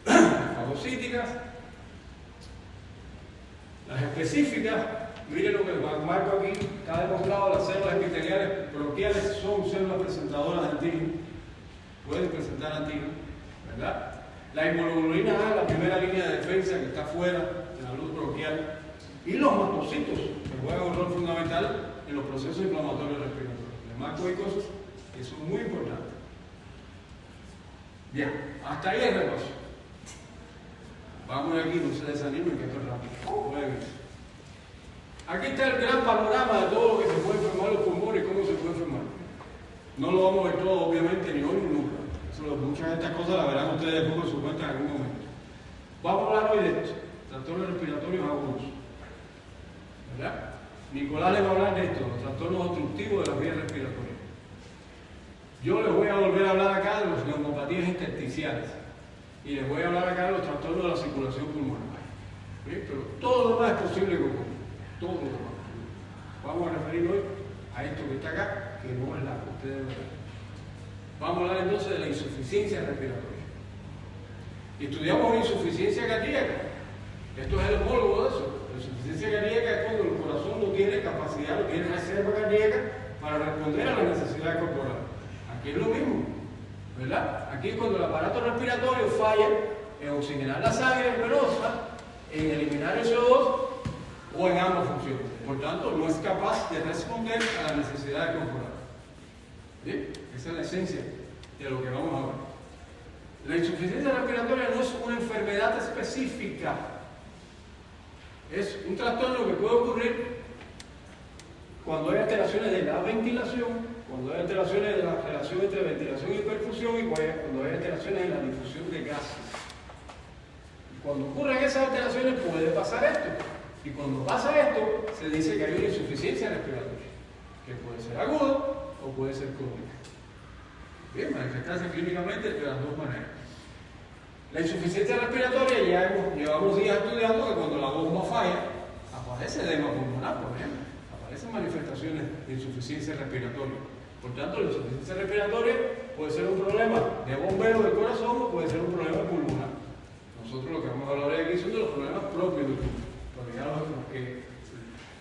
Las fagocíticas, las específicas, miren lo que marco aquí, está demostrado, las células epiteliales bronquiales son células presentadoras de antígeno, pueden presentar antígeno, ¿verdad? La inmunoglobulina A, la primera línea de defensa que está fuera de la luz bronquial, y los mastocitos, que juegan un rol fundamental en los procesos inflamatorios respiratorios. Les marco hay cosas que son muy importantes. Bien, hasta ahí el repaso. Vamos aquí, no se desanimen que esto es rápido. Bueno, aquí está el gran panorama de todo lo que se puede enfermar los pulmones y cómo se puede enfermar. No lo vamos a ver todo, obviamente, ni hoy ni nunca. Muchas de estas cosas las verán ustedes después por su cuenta en algún momento. Vamos a hablar hoy de esto, trastornos respiratorios agudos. ¿Verdad? Nicolás les va a hablar de esto, los trastornos obstructivos de las vías respiratorias. Yo les voy a volver a hablar acá de las neumopatías intersticiales y les voy a hablar acá de los trastornos de la circulación pulmonar. ¿Sí? Pero todo lo demás es posible con todo lo demás. Vamos a referir hoy a esto que está acá, que no es la que ustedes ven. Vamos a hablar entonces de la insuficiencia respiratoria. Estudiamos la insuficiencia cardíaca. Esto es el homólogo de eso. La insuficiencia cardíaca es cuando el corazón no tiene capacidad, no tiene reserva cardíaca para responder a las necesidades corporales. Aquí es lo mismo, ¿verdad? Aquí es cuando el aparato respiratorio falla en oxigenar la sangre venosa, en eliminar el CO2 o en ambas funciones. Por tanto, no es capaz de responder a las necesidades corporales. ¿Sí? Esa es la esencia de lo que vamos a ver. La insuficiencia respiratoria no es una enfermedad específica. Es un trastorno que puede ocurrir cuando hay alteraciones de la ventilación, cuando hay alteraciones de la relación entre ventilación y perfusión y cuando hay alteraciones en la difusión de gases. Y cuando ocurren esas alteraciones puede pasar esto. Y cuando pasa esto, se dice que hay una insuficiencia respiratoria, que puede ser aguda o puede ser crónica. Bien, manifestarse clínicamente de las dos maneras. La insuficiencia respiratoria ya llevamos días estudiando que cuando la bomba falla, aparece edema pulmonar, por ejemplo. Aparecen manifestaciones de insuficiencia respiratoria. Por tanto, la insuficiencia respiratoria puede ser un problema de bombeo del corazón o puede ser un problema pulmonar. Nosotros lo que vamos a hablar hoy aquí son de los problemas propios del pulmón. Porque ya lo que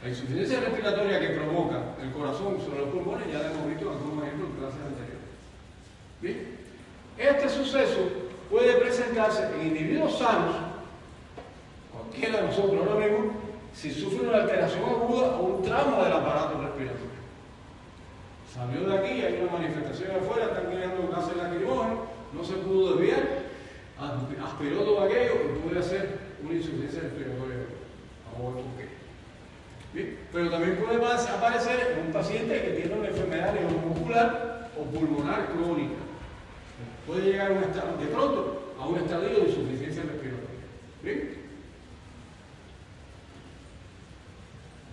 la insuficiencia respiratoria que provoca el corazón sobre los pulmones ya lo hemos visto en algunos ejemplos en clases anteriores. Bien, este suceso puede presentarse en individuos sanos, cualquiera de nosotros ahora mismo, si sufre una alteración aguda o un trauma del aparato respiratorio. Salió de aquí, hay una manifestación afuera, están creando gases lacrimógenos, no se pudo desviar, aspiró todo aquello y puede hacer una insuficiencia respiratoria aguda. Bien, pero también puede aparecer en un paciente que tiene una enfermedad neuromuscular o pulmonar crónica. Puede llegar a un estado, de pronto a un estadio de insuficiencia respiratoria. ¿Bien?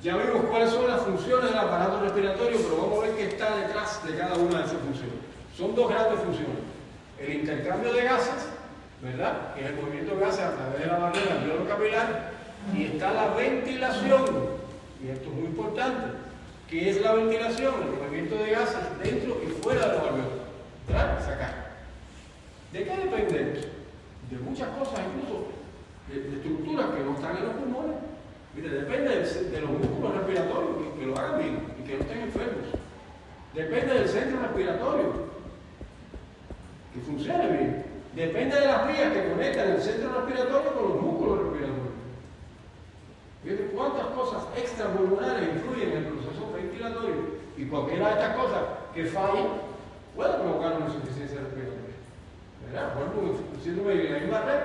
Ya vimos cuáles son las funciones del aparato respiratorio, pero vamos a ver qué está detrás de cada una de esas funciones. Son dos grandes funciones. El intercambio de gases, ¿verdad? Que es el movimiento de gases a través de la barrera alveolo-capilar, y está la ventilación, y esto es muy importante. ¿Qué es la ventilación? El movimiento de gases dentro y fuera de los alveolos. ¿Verdad? Sacar. ¿De qué depende eso? De muchas cosas, incluso de estructuras que no están en los pulmones. Mire, depende de los músculos respiratorios que lo hagan bien y que no estén enfermos. Depende del centro respiratorio, que funcione bien. Depende de las vías que conectan el centro respiratorio con los músculos respiratorios. Fíjense cuántas cosas extrapulmonares influyen en el proceso ventilatorio, y cualquiera de estas cosas que fallen puede provocar una insuficiencia respiratoria. ¿Verdad? Por ejemplo, un síndrome de Guillain-Barré.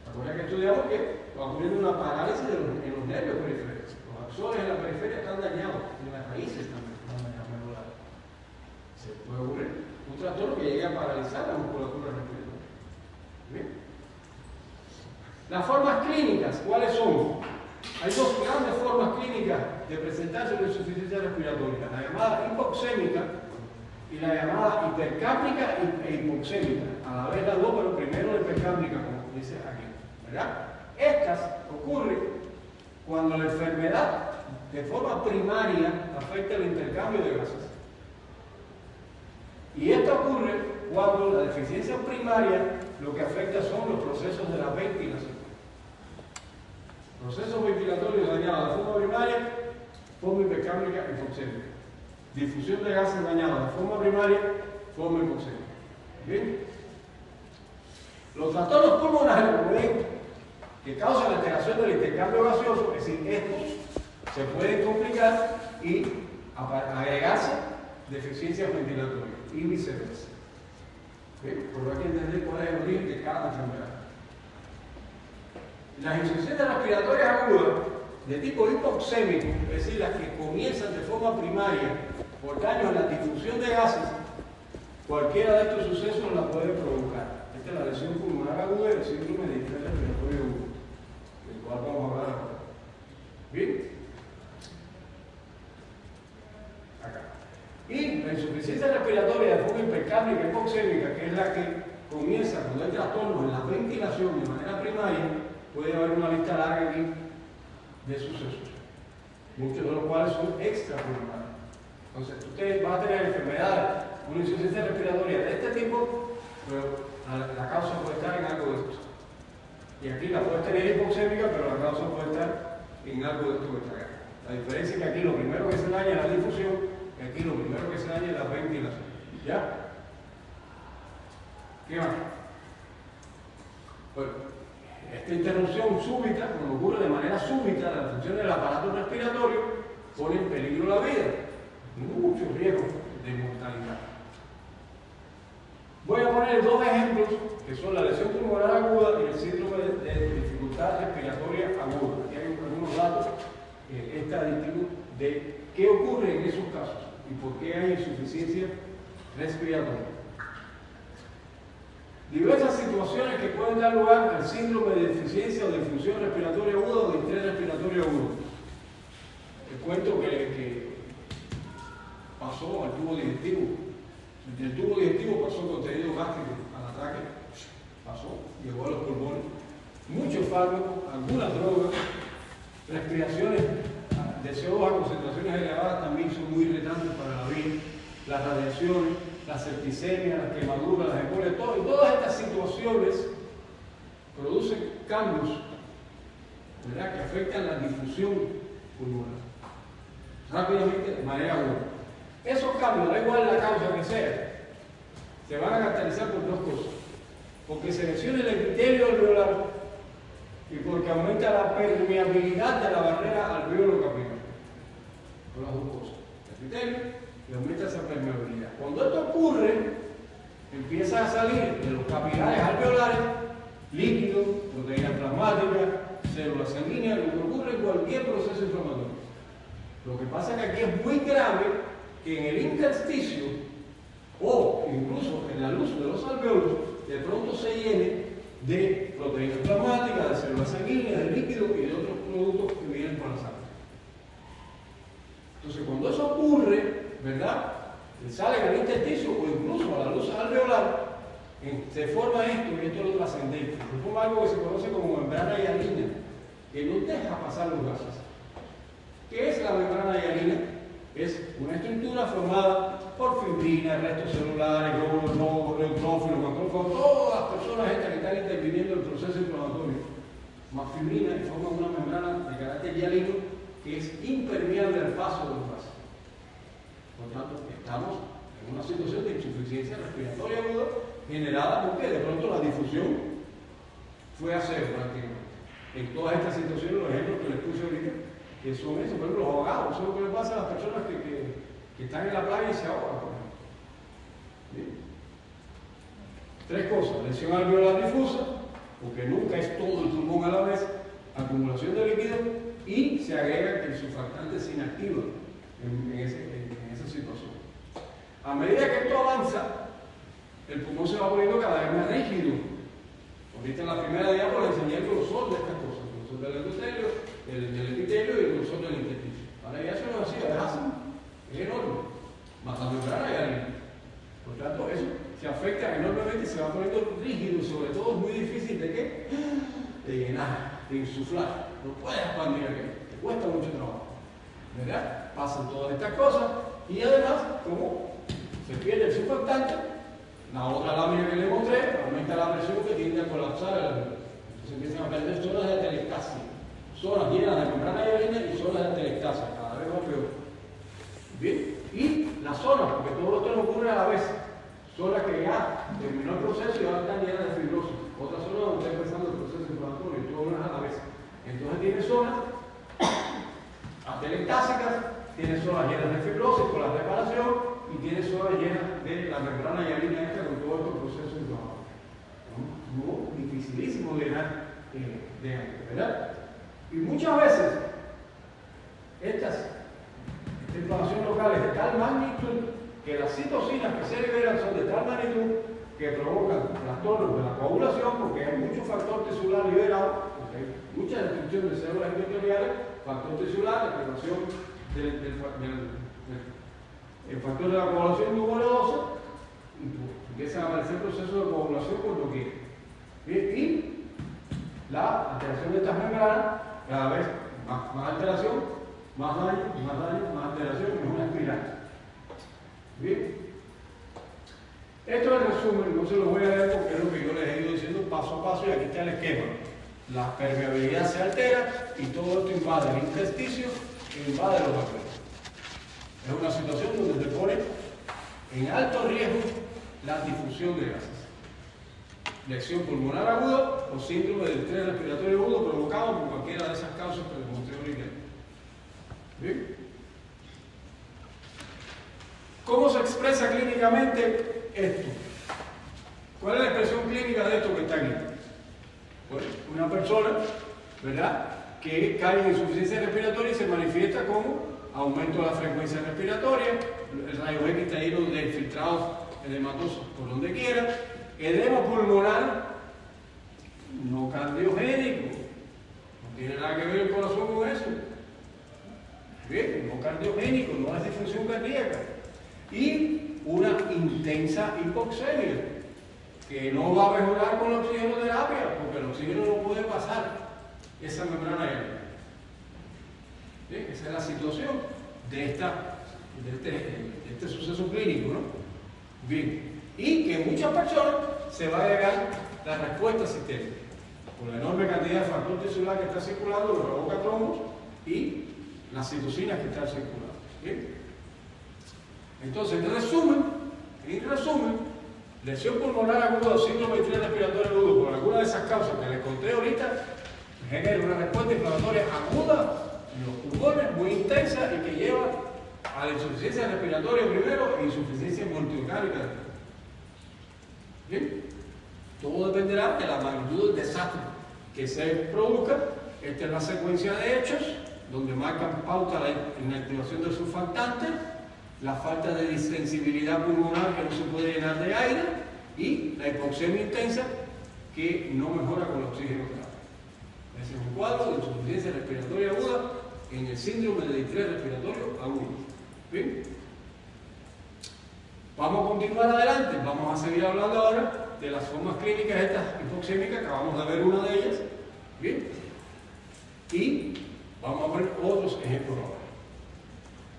Recuerda que estudiamos que va ocurriendo una parálisis en los nervios periféricos. Los axones en la periferia están dañados, y las raíces también están dañadas, medulares. Se puede ocurrir un trastorno que llegue a paralizar la musculatura respiratoria. ¿Bien? Las formas clínicas, ¿cuáles son? Hay dos grandes formas clínicas de presentarse una insuficiencia respiratoria, la llamada hipoxémica y la llamada hipercápnica e hipoxémica. A la vez las dos, pero primero la hipercápnica, como dice aquí, ¿verdad? Estas ocurren cuando la enfermedad de forma primaria afecta el intercambio de gases. Y esto ocurre cuando la deficiencia primaria lo que afecta son los procesos de la ventilación. Procesos ventilatorios dañados de forma primaria, forma hipercápnica y hipoxémica. Difusión de gases dañados de forma primaria, forma hipoxémica. ¿Bien? Los trastornos pulmonares, como ven, que causan la alteración del intercambio gaseoso, es decir, estos se pueden complicar y agregarse deficiencias ventilatorias y viceversa. ¿Bien? Por lo que hay que entender cuál es el origen de cada enfermedad. Las insuficiencias respiratorias agudas de tipo hipoxémico, es decir, las que comienzan de forma primaria por daño en la difusión de gases, cualquiera de estos sucesos la puede provocar. Esta es la lesión pulmonar aguda y el síndrome de distrés respiratorio agudo, del cual vamos a hablar ahora. ¿Bien? Acá. Y la insuficiencia respiratoria de forma hipercápnica y hipoxémica, que es la que comienza cuando hay trastornos en la ventilación de manera primaria, puede haber una lista larga aquí de sucesos, muchos de los cuales son extrapulmonares. Entonces, usted va a tener enfermedades, una insuficiencia respiratoria de este tipo, pero la causa puede estar en algo de esto. Y aquí la puede tener hipoxémica, pero la causa puede estar en algo de esto que está acá. La diferencia es que aquí lo primero que se daña es la difusión, y aquí lo primero que se daña es la ventilación. ¿Ya? ¿Qué más? Bueno, esta interrupción súbita, cuando ocurre de manera súbita, la función del aparato respiratorio pone en peligro la vida. Mucho riesgo de mortalidad. Voy a poner dos ejemplos que son la lesión pulmonar aguda y el síndrome de dificultad respiratoria aguda. Aquí hay algunos datos estadísticos de qué ocurre en esos casos y por qué hay insuficiencia respiratoria. Diversas situaciones que pueden dar lugar al síndrome de deficiencia o de disfunción respiratoria aguda o de distrés respiratorio agudo. Les cuento que pasó al tubo digestivo. Del tubo digestivo pasó contenido gástrico al ataque, pasó, llegó a los pulmones. Muchos fármacos, algunas drogas, respiraciones de CO2 a concentraciones elevadas también son muy irritantes para la vida. Las radiaciones, la septicemia, las quemaduras, las hemorroides, y todas estas situaciones producen cambios, ¿verdad?, que afectan la difusión pulmonar rápidamente de manera aguda. Esos cambios, da igual la causa que sea, se van a caracterizar por dos cosas: porque se lesiona el epitelio alveolar y porque aumenta la permeabilidad de la barrera alveolo-capilar. Son las dos cosas: el epitelio y aumenta esa permeabilidad. Cuando esto ocurre, empieza a salir de los capilares alveolares líquidos, proteínas plasmáticas, células sanguíneas, lo que ocurre en cualquier proceso inflamatorio. Lo que pasa es que aquí es muy grave que en el intersticio o incluso en la luz de los alveolos de pronto se llene de proteínas plasmáticas, de células sanguíneas, de líquidos y de otros productos que vienen por la sangre. Entonces, cuando eso ocurre, ¿verdad?, sale en el intersticio o incluso a la luz alveolar, se forma esto, y esto es lo trascendente. Se forma algo que se conoce como membrana hialina, que no deja pasar los gases. ¿Qué es la membrana hialina? Es una estructura formada por fibrinas, restos celulares, glóbulos, neutrófilos, macrófagos, todas las personas estas que están interviniendo en el proceso inflamatorio, más fibrina, y forman una membrana de carácter hialino que es impermeable al paso de los gases. Por lo tanto, estamos en una situación de insuficiencia respiratoria aguda generada porque de pronto la difusión fue a cero prácticamente. En todas estas situaciones, los ejemplos que les puse ahorita, que son eso, por ejemplo, los ahogados, eso es lo que le pasa a las personas que están en la playa y se ahogan, por ejemplo. ¿Bien? Tres cosas: lesión alveolar difusa, porque nunca es todo el pulmón a la vez, acumulación de líquido, y se agrega que el surfactante se inactiva en esa situación. A medida que esto avanza, el pulmón se va poniendo cada vez más rígido. Ahorita en la primera diápositiva les enseñé el grosor de estas cosas. El grosor del endotelio, del epitelio y el grosor del intersticio. Ahora ya eso no es así, es enorme. Más la membrana ya no. Por tanto, eso se afecta enormemente y se va poniendo rígido y sobre todo es muy difícil de qué? De llenar, de insuflar. No puedes expandir aquello, te cuesta mucho trabajo. ¿Verdad? Pasan todas estas cosas y además, como se pierde el surfactante, la otra lámina que le mostré aumenta la presión que tiende a colapsar el alveolo. Entonces empiezan a perder zonas de atelectasia, zonas llenas de membrana hialina y zonas de atelectasia, cada vez más peor. Bien, y las zonas, porque todo esto no ocurre a la vez, son las que ya terminó el proceso y ahora están llenas de fibrosis. Otras zonas donde está empezando el proceso inflamatorio, y todo una a la vez. Entonces tiene zonas atelectásicas, tiene zonas llenas de fibrosis por la reparación y tiene zonas llenas de la membrana hialina esta con todo este proceso inflamatorio. Muy dificilísimo de llenar de aire, ¿verdad? Y muchas veces estas inflamaciones locales de tal magnitud que las citocinas que se liberan son de tal magnitud que provocan trastornos de la coagulación porque hay mucho factor tisular liberado, porque hay mucha destrucción de células endoteliales, factor tisular, la activación del factor de la coagulación numerosa, y empiezan a aparecer procesos de coagulación por lo que y la alteración de estas membranas, cada vez más alteración, más daño, más alteración, y es una espiral. Bien. Esto es el resumen, no se lo voy a leer porque es lo que yo les he ido diciendo paso a paso y aquí está el esquema. La permeabilidad se altera y todo esto invade el intersticio e invade los alveolos. Es una situación donde se pone en alto riesgo la difusión de gases. Lesión pulmonar aguda o síndrome del estrés respiratorio agudo provocado por cualquiera de esas causas que les mostré ahorita. ¿Bien? ¿Cómo se expresa clínicamente esto? ¿Cuál es la expresión clínica de esto que está aquí? Pues una persona, ¿verdad?, que cae en insuficiencia respiratoria y se manifiesta como aumento de la frecuencia respiratoria, el rayo X está lleno de filtrados edematosos por donde quiera, edema pulmonar no cardiogénico, no tiene nada que ver el corazón con eso. Bien, no cardiogénico, no es disfunción cardíaca. Y una intensa hipoxemia, que no va a mejorar con la oxigenoterapia, porque el oxígeno no puede pasar esa membrana aérea. Bien, esa es la situación de este suceso clínico, ¿no? Bien, y que en muchas personas se va a llegar la respuesta sistémica, por la enorme cantidad de factor tisular que está circulando, que provoca trombos, y las citocinas que están circulando. ¿Bien? Entonces, en resumen, lesión pulmonar aguda o síndrome de estrés respiratorio agudo por alguna de esas causas que les conté ahorita, genera una respuesta inflamatoria aguda en los pulmones, muy intensa y que lleva a la insuficiencia respiratoria primero e insuficiencia multiorgánica después. ¿Bien? Todo dependerá de la magnitud del desastre que se produzca. Esta es la secuencia de hechos donde marcan pauta la inactivación del surfactante, la falta de distensibilidad pulmonar que no se puede llenar de aire y la hipoxemia intensa que no mejora con el oxígeno. Ese es un cuadro de insuficiencia respiratoria aguda en el síndrome de estrés respiratorio agudo. ¿Bien? Vamos a continuar adelante, vamos a seguir hablando ahora de las formas clínicas estas hipoxémicas, acabamos de ver una de ellas. ¿Bien? Y vamos a ver otros ejemplos ahora.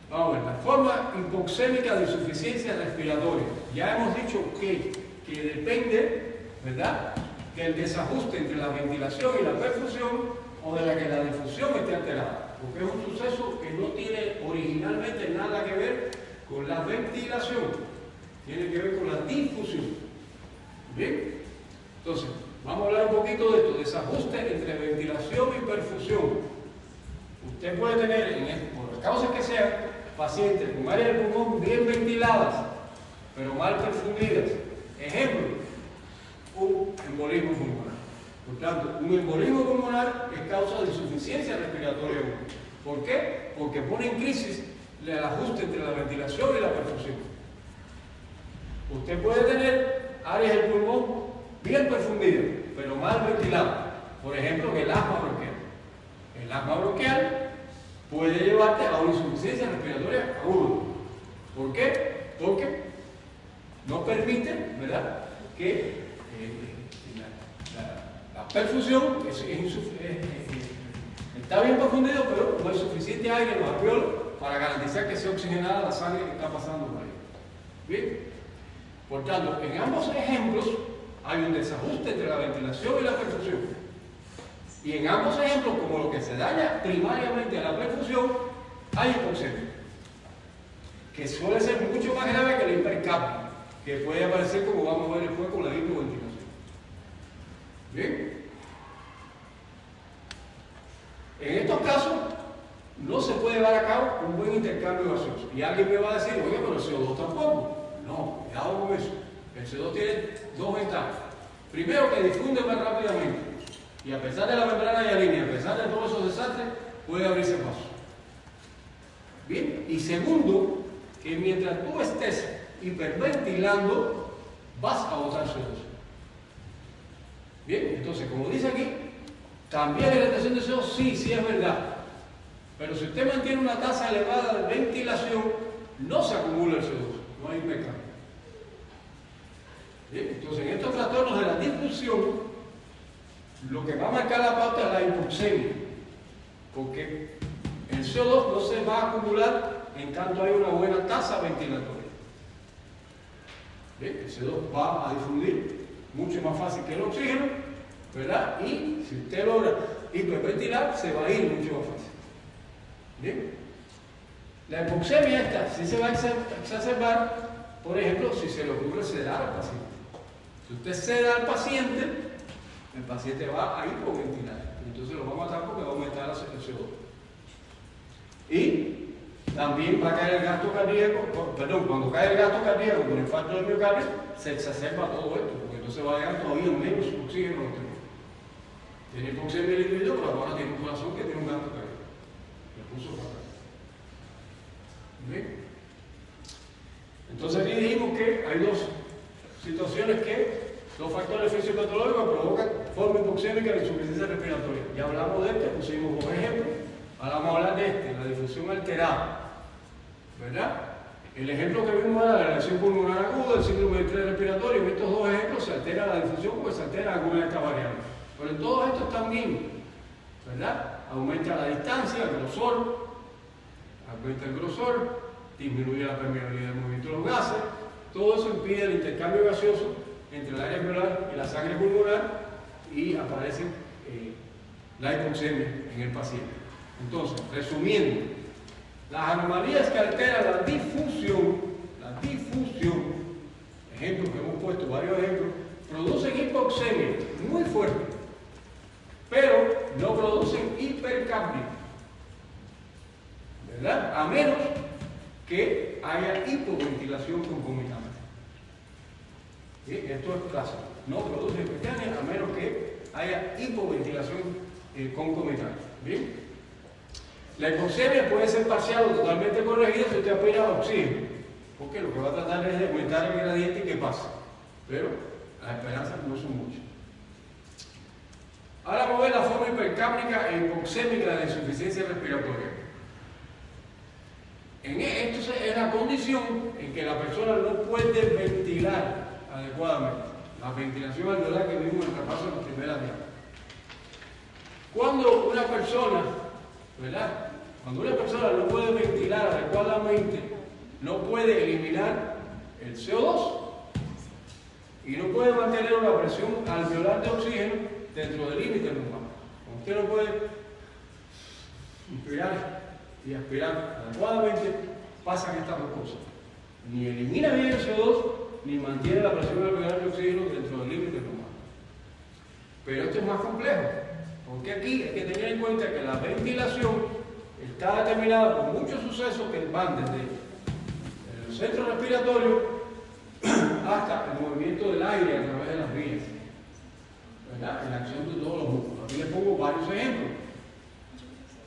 Vamos a ver, la forma hipoxémica de insuficiencia respiratoria. Ya hemos dicho que depende, ¿verdad?, del desajuste entre la ventilación y la perfusión o de la que la difusión esté alterada. Porque es un suceso que no tiene originalmente nada que ver con la ventilación, tiene que ver con la difusión. ¿Bien? Entonces, vamos a hablar un poquito de esto, desajuste entre ventilación y perfusión. Usted puede tener, por las causas que sean, pacientes con áreas del pulmón bien ventiladas, pero mal perfundidas. Ejemplo, un embolismo pulmonar. Por tanto, un embolismo pulmonar es causa de insuficiencia respiratoria aguda. ¿Por qué? Porque pone en crisis el ajuste entre la ventilación y la perfusión. Usted puede tener áreas del pulmón bien perfundidas, pero mal ventiladas. Por ejemplo, en el asma bronquial. el asma bronquial puede llevarte a una insuficiencia respiratoria aguda. ¿Por qué? Porque no permite, ¿verdad?, que la perfusión está bien profundido, pero no hay suficiente aire en los alveolos para garantizar que sea oxigenada la sangre que está pasando por ahí. ¿Bien? Por tanto, en ambos ejemplos hay un desajuste entre la ventilación y la perfusión. Y en ambos ejemplos, como lo que se daña primariamente a la perfusión, hay hipoxemia, que suele ser mucho más grave que la hipercapnia, que puede aparecer, como vamos a ver después, con la hipoventilación. ¿Bien? En estos casos, no se puede llevar a cabo un buen intercambio gaseoso. Y alguien me va a decir, oye, pero el CO2 tampoco. No, cuidado con eso. El CO2 tiene dos ventajas. Primero, que difunde más rápidamente. Y a pesar de la membrana hialina, a pesar de todos esos desastres, puede abrirse paso. Bien. Y segundo, que mientras tú estés hiperventilando, vas a botar CO2. Bien, entonces, como dice aquí, también la hidratación de CO2, sí es verdad. Pero si usted mantiene una tasa elevada de ventilación, no se acumula el CO2, no hay hipercambio. Bien, entonces, en estos trastornos de la difusión, lo que va a marcar la pauta es la hipoxemia, porque el CO2 no se va a acumular en tanto hay una buena tasa ventilatoria. Bien, el CO2 va a difundir mucho más fácil que el oxígeno, ¿verdad? Y si usted logra hiperventilar, se va a ir mucho más fácil. Bien. La hipoxemia esta sí se va a exacerbar, por ejemplo, si se le ocurre sedar al paciente. Si usted seda al paciente, el paciente va a hipoventilar. Entonces lo va a matar porque va a aumentar el CO2. Y también va a caer el gasto cardíaco, perdón, cuando cae el gasto cardíaco con infarto del miocardio, se exacerba todo esto, porque entonces va a llegar todavía menos oxígeno. Tiene hipoxemia el individuo, pero ahora tiene un corazón que tiene un gasto cardíaco. Le puso para acá. ¿Bien? Entonces aquí dijimos que hay dos situaciones dos factores fisiopatológicos que provocan forma hipoxémica y insuficiencia respiratoria. Ya hablamos de este, pusimos dos ejemplos. Ahora vamos a hablar de este, la difusión alterada. ¿Verdad? El ejemplo que vimos era la lesión pulmonar aguda, el síndrome de estrés respiratorio. En estos dos ejemplos se altera la difusión porque se altera alguna de estas variables. Pero en todos estos también, ¿verdad? Aumenta la distancia, el grosor, aumenta el grosor, disminuye la permeabilidad del movimiento de los gases. Todo eso impide el intercambio gaseoso entre el área alveolar y la sangre pulmonar y aparece la hipoxemia en el paciente. Entonces, resumiendo, las anomalías que alteran la difusión, ejemplos que hemos puesto, varios ejemplos, producen hipoxemia muy fuerte, pero no producen hipercapnia, ¿verdad? A menos que haya hipoventilación concomitante. ¿Sí? Esto es clásico. No produce hipercapnia a menos que haya hipoventilación concomitante. ¿Bien? La hipoxemia puede ser parcial o totalmente corregida si usted aspira oxígeno, porque lo que va a tratar es de aumentar el gradiente y que pase, pero las esperanzas no son muchas. Ahora vamos a ver la forma hipercápnica e hipoxémica de la insuficiencia respiratoria. Esto es la condición en que la persona no puede ventilar adecuadamente. La ventilación alveolar que vimos en el repaso en las primeras diapositivas. Cuando una persona, ¿verdad? Cuando una persona no puede ventilar adecuadamente, no puede eliminar el CO2 y no puede mantener una presión alveolar de oxígeno dentro del límite normal. Como usted no puede inspirar y aspirar adecuadamente, pasan estas dos cosas. Ni elimina bien el CO2, ni mantiene la presión alveolar de oxígeno dentro del límite normal. Pero esto es más complejo, porque aquí hay que tener en cuenta que la ventilación está determinada por muchos sucesos que van desde el centro respiratorio hasta el movimiento del aire a través de las vías, ¿verdad? En la acción de todos los músculos. Aquí les pongo varios ejemplos.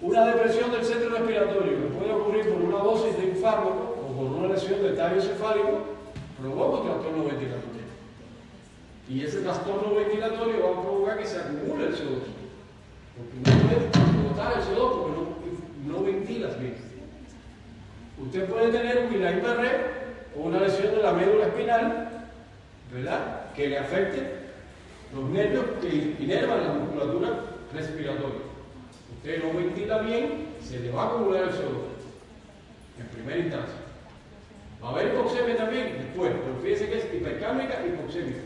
Una depresión del centro respiratorio que puede ocurrir por una dosis de un fármaco o por una lesión del tallo cefálico provoca un trastorno ventilatorio. Y ese trastorno ventilatorio va a provocar que se acumule el CO2. Porque no puede agotar el CO2 porque no ventilas bien. Usted puede tener un Guillain-Barré o una lesión de la médula espinal, ¿verdad?, que le afecte los nervios que inervan la musculatura respiratoria. Usted no ventila bien, se le va a acumular el CO2 en primera instancia. Va a haber hipoxemia también después, pero fíjese que es hipercámica y hipoxémica.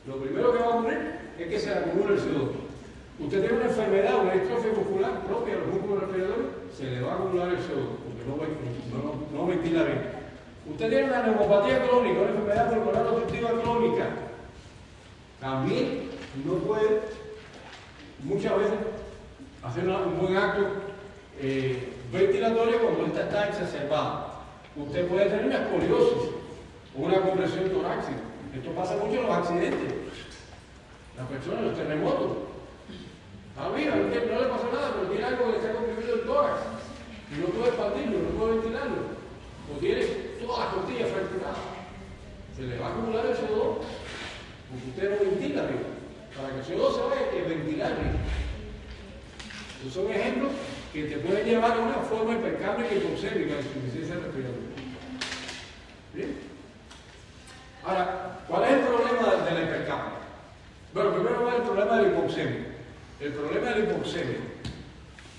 Lo primero que va a ocurrir es que se acumula el CO2. Usted tiene una enfermedad, una distrofia muscular propia de los músculos respiratorios, se le va a acumular el CO2 porque no ventila bien. Usted tiene una neumopatía crónica, una enfermedad pulmonar obstructiva crónica, también no puede muchas veces hacer un buen acto ventilatorio cuando esta está exacerbada. Usted puede tener una escoliosis o una compresión torácica. Esto pasa mucho en los accidentes, las personas, los terremotos. Está bien, no le pasa nada, pero tiene algo que le está comprimiendo el tórax y no puede expandirlo, no puede ventilarlo. O tiene todas las costillas fracturadas. Se le va a acumular el CO2 porque usted no ventila bien. Para que el CO2 se vaya, hay que ventilar bien. Estos son ejemplos que te pueden llevar a una forma hipercámica y hipoxémica de insuficiencia respiratoria. ¿Bien? Ahora, ¿cuál es el problema de la hipercapnia? Bueno, primero va el problema de la hipoxemia. El problema de la hipoxemia.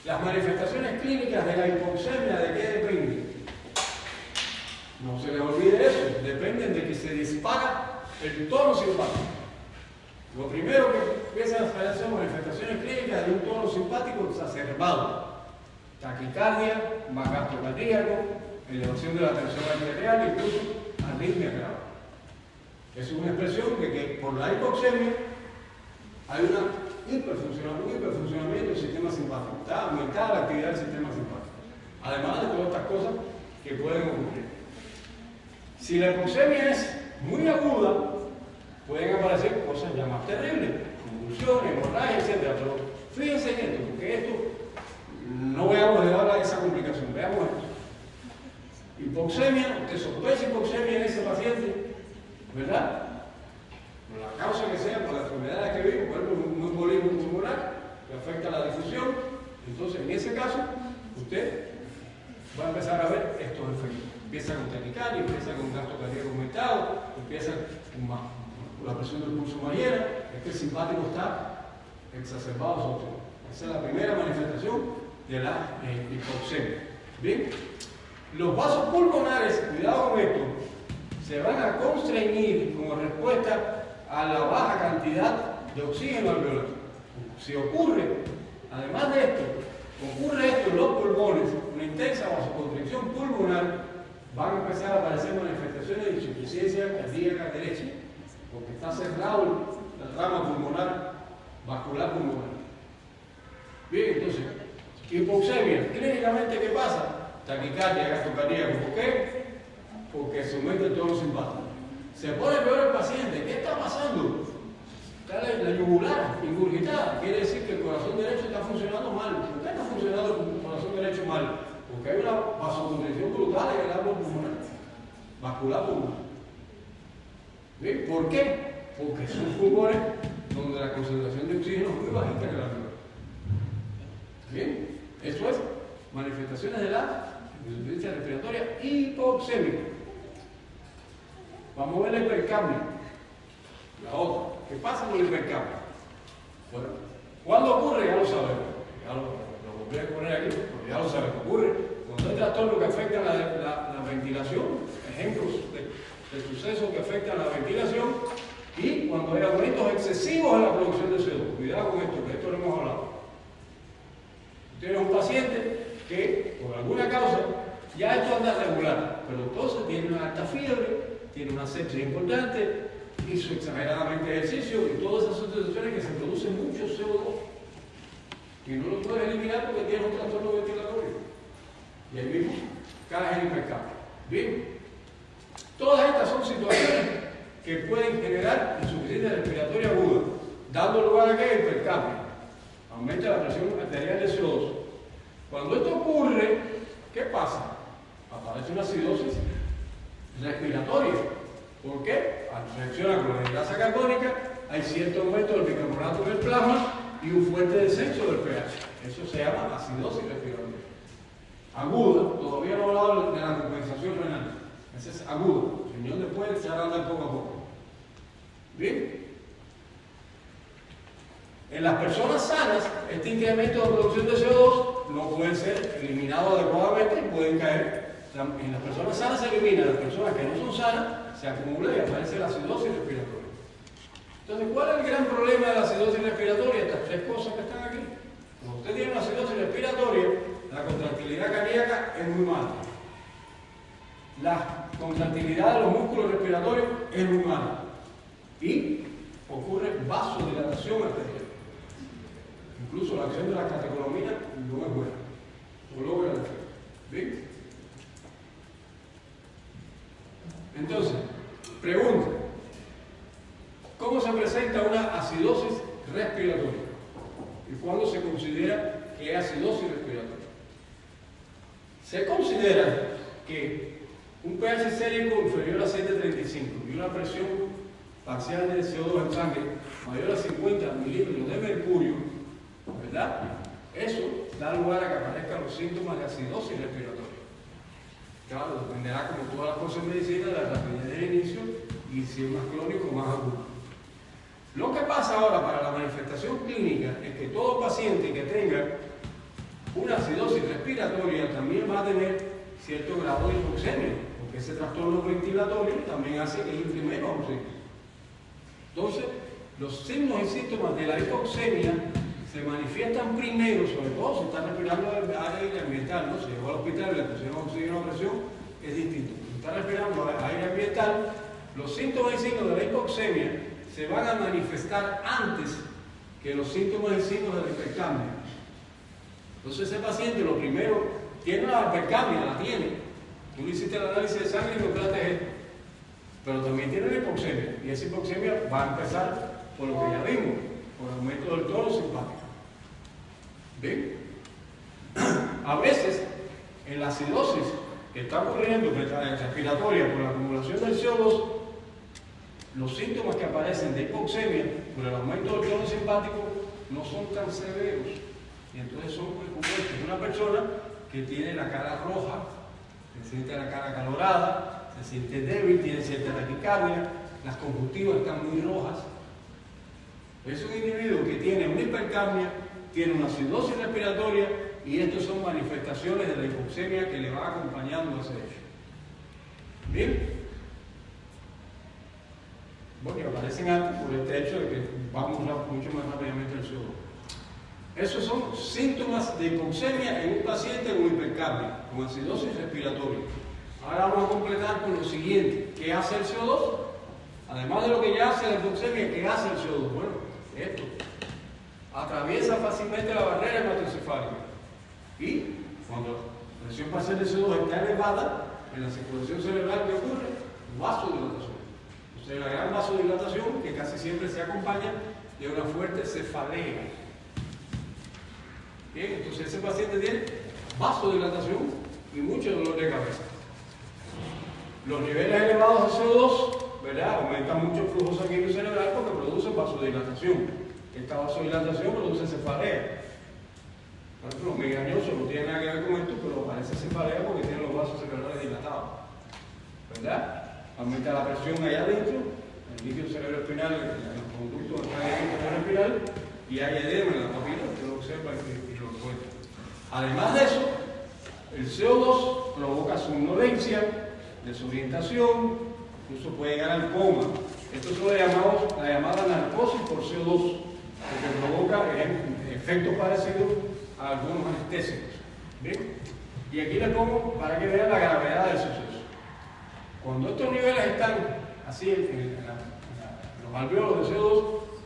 Las manifestaciones clínicas de la hipoxemia, ¿de qué dependen? No se les olvide eso. Dependen de que se dispara el tono simpático. Lo primero que empiezan a hacer son manifestaciones clínicas de un tono simpático exacerbado. Taquicardia, más gasto cardíaco, elevación de la tensión arterial, incluso arritmia grave. Es una expresión de que por la hipoxemia hay un hiperfuncionamiento del sistema simpático. Está aumentada la actividad del sistema simpático. Además de todas estas cosas que pueden ocurrir. Si la hipoxemia es muy aguda, pueden aparecer cosas ya más terribles, convulsiones, hemorragia, etc. Pero fíjense en esto, porque esto no veamos de ahora esa complicación, veamos esto. Hipoxemia, usted sospecha hipoxemia en ese paciente, ¿verdad? Por la causa que sea, por la enfermedad que vive, por ejemplo, un embolismo pulmonar que afecta la difusión. Entonces, en ese caso, usted va a empezar a ver estos efectos. Empieza con taquicardia, empieza con gasto cardíaco aumentado, empieza con la presión del pulso más llena, es que el simpático está exacerbado sobre todo. Esa es la primera manifestación de la hipoxemia. Bien, los vasos pulmonares, cuidado con esto, se van a constreñir como respuesta a la baja cantidad de oxígeno alveolar. Si ocurre, además de esto, ocurre esto en los pulmones, una intensa vasoconstricción pulmonar, van a empezar a aparecer manifestaciones de insuficiencia cardíaca derecha, porque está cerrado la trama pulmonar, vascular pulmonar. Bien, entonces, hipoxemia, clínicamente, ¿qué pasa? Taquicardia, gasto cardíaco. ¿Por qué? Porque se aumenta el tono simpático. Se pone peor el paciente. ¿Qué está pasando? Está la yugular ingurgitada. Quiere decir que el corazón derecho está funcionando mal. ¿Por qué está funcionando el corazón derecho mal? Porque hay una vasoconstricción brutal en el árbol pulmonar, vascular pulmonar. ¿Bien? ¿Por qué? Porque son pulmones donde la concentración de oxígeno es muy bajita en el alveolar. Bien, eso es manifestaciones de la insuficiencia respiratoria hipoxémica. Vamos a ver la hipercapnia. La otra. ¿Qué pasa con la hipercapnia? Bueno, ¿cuándo ocurre? Ya lo sabemos. Ya lo volví a poner aquí, porque ya lo sabemos. Ocurre cuando hay trastornos que afectan la ventilación, ejemplos de sucesos que afectan la ventilación, y cuando hay aumentos excesivos en la producción de CO2. Cuidado con esto, que esto lo hemos hablado. Tienes un paciente que, por alguna causa, ya esto anda regular, pero entonces tiene una alta fiebre, tiene una sepsis importante, hizo exageradamente ejercicio y todas esas situaciones que se producen mucho CO2 y no lo puedes eliminar porque tienes un trastorno ventilatorio. Y ahí mismo caes en hipercapnia. Bien, todas estas son situaciones que pueden generar insuficiencia respiratoria aguda, dando lugar a que hipercapnia. Aumenta la presión arterial de CO2. Cuando esto ocurre, ¿qué pasa? Aparece una acidosis respiratoria. ¿Por qué? Al reaccionar con la hidrasa carbónica, hay cierto aumento del bicarbonato en el plasma y un fuerte descenso del pH. Eso se llama acidosis respiratoria. Aguda, todavía no he hablado de la compensación renal. Esa es aguda. El riñón después se anda poco a poco. Bien. En las personas sanas, este incremento de producción de CO2 no puede ser eliminado adecuadamente y pueden caer. En las personas sanas se elimina, en las personas que no son sanas se acumula y aparece la acidosis respiratoria. Entonces, ¿cuál es el gran problema de la acidosis respiratoria? Estas tres cosas que están aquí. Cuando usted tiene una acidosis respiratoria, la contractilidad cardíaca es muy mala. La contractilidad de los músculos respiratorios es muy mala. Y ocurre vasodilatación arterial. Incluso la acción de la catecolamina no es buena. No logra el efecto. ¿Bien? Entonces, pregunta. ¿Cómo se presenta una acidosis respiratoria? ¿Y cuándo se considera que es acidosis respiratoria? Se considera que un pH sérico inferior a 7.35 y una presión parcial de CO2 en sangre mayor a 50 milímetros de mercurio, ¿verdad? Eso da lugar a que aparezcan los síntomas de acidosis respiratoria. Claro, dependerá, como todas las cosas en medicina, de la rapidez del inicio y si es más crónico o más agudo. Lo que pasa ahora para la manifestación clínica es que todo paciente que tenga una acidosis respiratoria también va a tener cierto grado de hipoxemia, porque ese trastorno ventilatorio también hace que entre menos oxígeno. Entonces, los signos y síntomas de la hipoxemia se manifiestan primero, sobre todo si está respirando aire ambiental, ¿no? Si llegó al hospital y le pusieron oxígeno a presión, es distinto. Si está respirando aire ambiental, los síntomas y signos de la hipoxemia se van a manifestar antes que los síntomas y signos de la hipercapnia. Entonces ese paciente lo primero tiene una hipercapnia, la tiene. Tú le hiciste el análisis de sangre y encontraste esto. Pero también tiene la hipoxemia. Y esa hipoxemia va a empezar por lo que ya vimos, por aumento del tono simpático. ¿Bien? A veces en la acidosis que está ocurriendo respiratoria por la acumulación del CO2, los síntomas que aparecen de hipoxemia por el aumento del tono simpático no son tan severos y entonces son preocupantes. Una persona que tiene la cara roja, se siente la cara acalorada, se siente débil, tiene cierta taquicardia, las conjuntivas están muy rojas. Es un individuo que tiene una hipercapnia, tiene una acidosis respiratoria y estas son manifestaciones de la hipoxemia que le van acompañando a ese hecho. ¿Bien? Bueno, y aparecen antes por este hecho de que vamos mucho más rápidamente al CO2. Esos son síntomas de hipoxemia en un paciente con hipercapnia, con acidosis respiratoria. Ahora vamos a completar con lo siguiente. ¿Qué hace el CO2? Además de lo que ya hace la hipoxemia, ¿qué hace el CO2? Bueno, esto. Atraviesa fácilmente la barrera hematoencefálica. Y cuando la presión parcial de CO2 está elevada, en la circulación cerebral, ¿qué ocurre? Vasodilatación. O sea, la gran vasodilatación que casi siempre se acompaña de una fuerte cefalea. Bien, entonces ese paciente tiene vasodilatación y mucho dolor de cabeza. Los niveles elevados de CO2, ¿verdad?, aumentan mucho el flujo sanguíneo cerebral porque producen vasodilatación. Esta vasodilatación produce cefalea. Por ejemplo, los migrañosos no tienen nada que ver con esto, pero parece cefalea porque tienen los vasos cerebrales dilatados. ¿Verdad? Aumenta la presión allá adentro, el líquido cerebroespinal, en los conductos de la cerebroespinal, y hay edema en la papila, usted lo observa y lo encuentra. Además de eso, el CO2 provoca somnolencia, desorientación, incluso puede llegar al coma. Esto es lo llamamos la llamada narcosis por CO2, porque provoca efectos parecidos a algunos anestésicos. ¿Bien? Y aquí les pongo para que vean la gravedad del suceso. Cuando estos niveles están así en los alvéolos de CO2,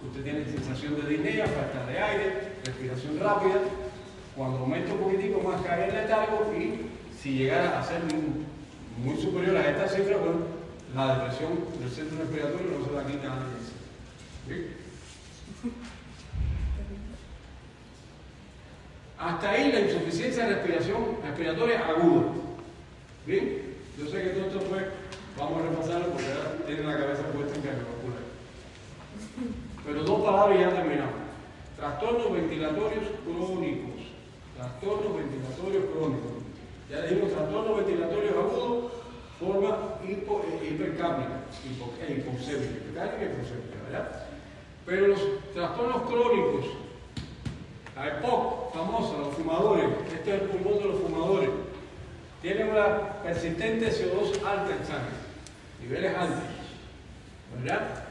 usted tiene sensación de disnea, falta de aire, respiración rápida. Cuando aumenta un poquitico más cae el letargo y si llegara a ser muy superior a esta cifra, bueno, la depresión del centro respiratorio no se la quita a nadie. ¿Sí? Hasta ahí la insuficiencia respiratoria aguda. ¿Bien? Yo sé que todo esto fue, vamos a repasarlo porque ahora tienen la cabeza puesta en cardiovascular. Pero dos palabras y ya terminamos. Trastornos ventilatorios crónicos. trastornos ventilatorios crónicos. Ya dijimos, trastornos ventilatorios agudos, forma hipercápnica, hipoxémica, ¿verdad? Pero los trastornos crónicos, la EPOC famosa, los fumadores, este es el pulmón de los fumadores, tienen una persistente CO2 alta en sangre, niveles altos, ¿verdad?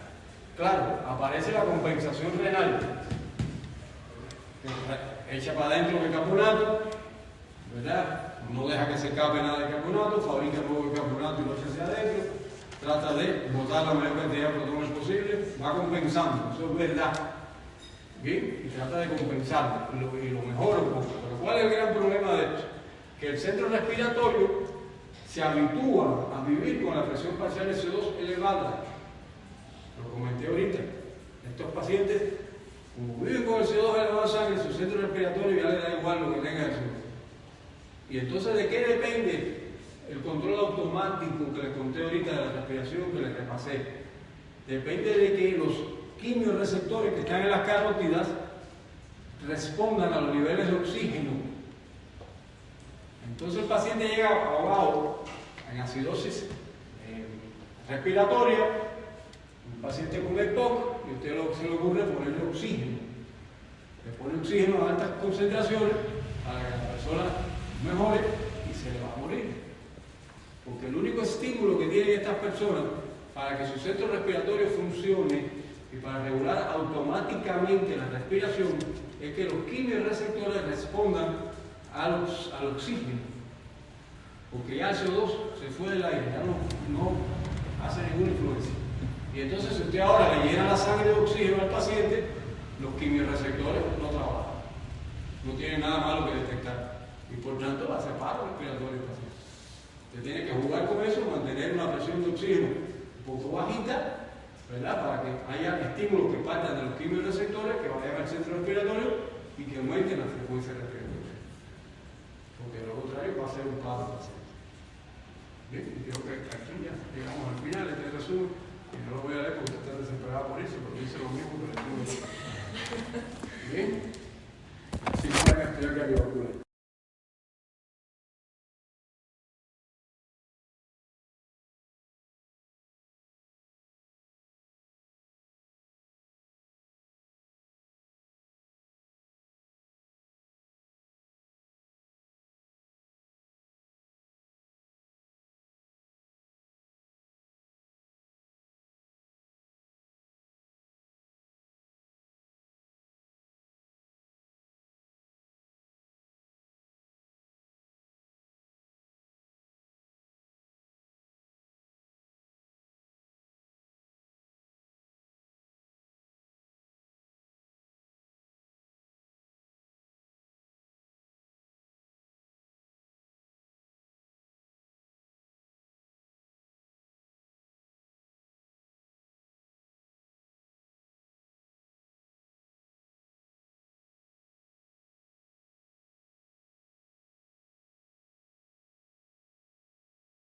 Claro, aparece la compensación renal, echa para adentro el bicarbonato, ¿verdad? No deja que se escape nada de bicarbonato, fabrica nuevo bicarbonato y lo echa hacia adentro, trata de botar la mayor cantidad de protones posible, va compensando, eso es verdad. ¿Bien? Y trata de compensarlo, y lo mejora un poco. Pero ¿cuál es el gran problema de esto? Que el centro respiratorio se habitúa a vivir con la presión parcial de CO2 elevada. Lo comenté ahorita. Estos pacientes, como viven con el CO2 elevado en sangre, su centro respiratorio ya le da igual lo que tenga el CO2. Y entonces, ¿de qué depende el control automático que les conté ahorita de la respiración que les repasé? Depende de que los quimiorreceptores que están en las carótidas respondan a los niveles de oxígeno. Entonces el paciente llega ahogado en acidosis respiratoria, un paciente con EPOC, y a usted se le ocurre ponerle oxígeno. Le pone oxígeno a altas concentraciones para que la persona mejore y se le va a morir. Porque el único estímulo que tienen estas personas para que su centro respiratorio funcione y para regular automáticamente la respiración es que los quimiorreceptores respondan al oxígeno, porque ya el CO2 se fue del aire, ya no hace ninguna influencia. Y entonces si usted ahora le llena la sangre de oxígeno al paciente, los quimiorreceptores no trabajan, no tienen nada malo que detectar y por tanto va a hacer paro respiratorio del paciente. Usted tiene que jugar con eso, mantener una presión de oxígeno un poco bajita, ¿verdad? Para que haya estímulos que partan de los quimiorreceptores, que vayan al centro respiratorio y que aumenten la frecuencia respiratoria. Porque de lo contrario va a ser un paro del paciente. Bien, y creo que aquí ya llegamos al final de este resumen, y no lo voy a leer porque está desesperado por eso, porque dice lo mismo que le digo. Bien, así que estoy aquí arriba.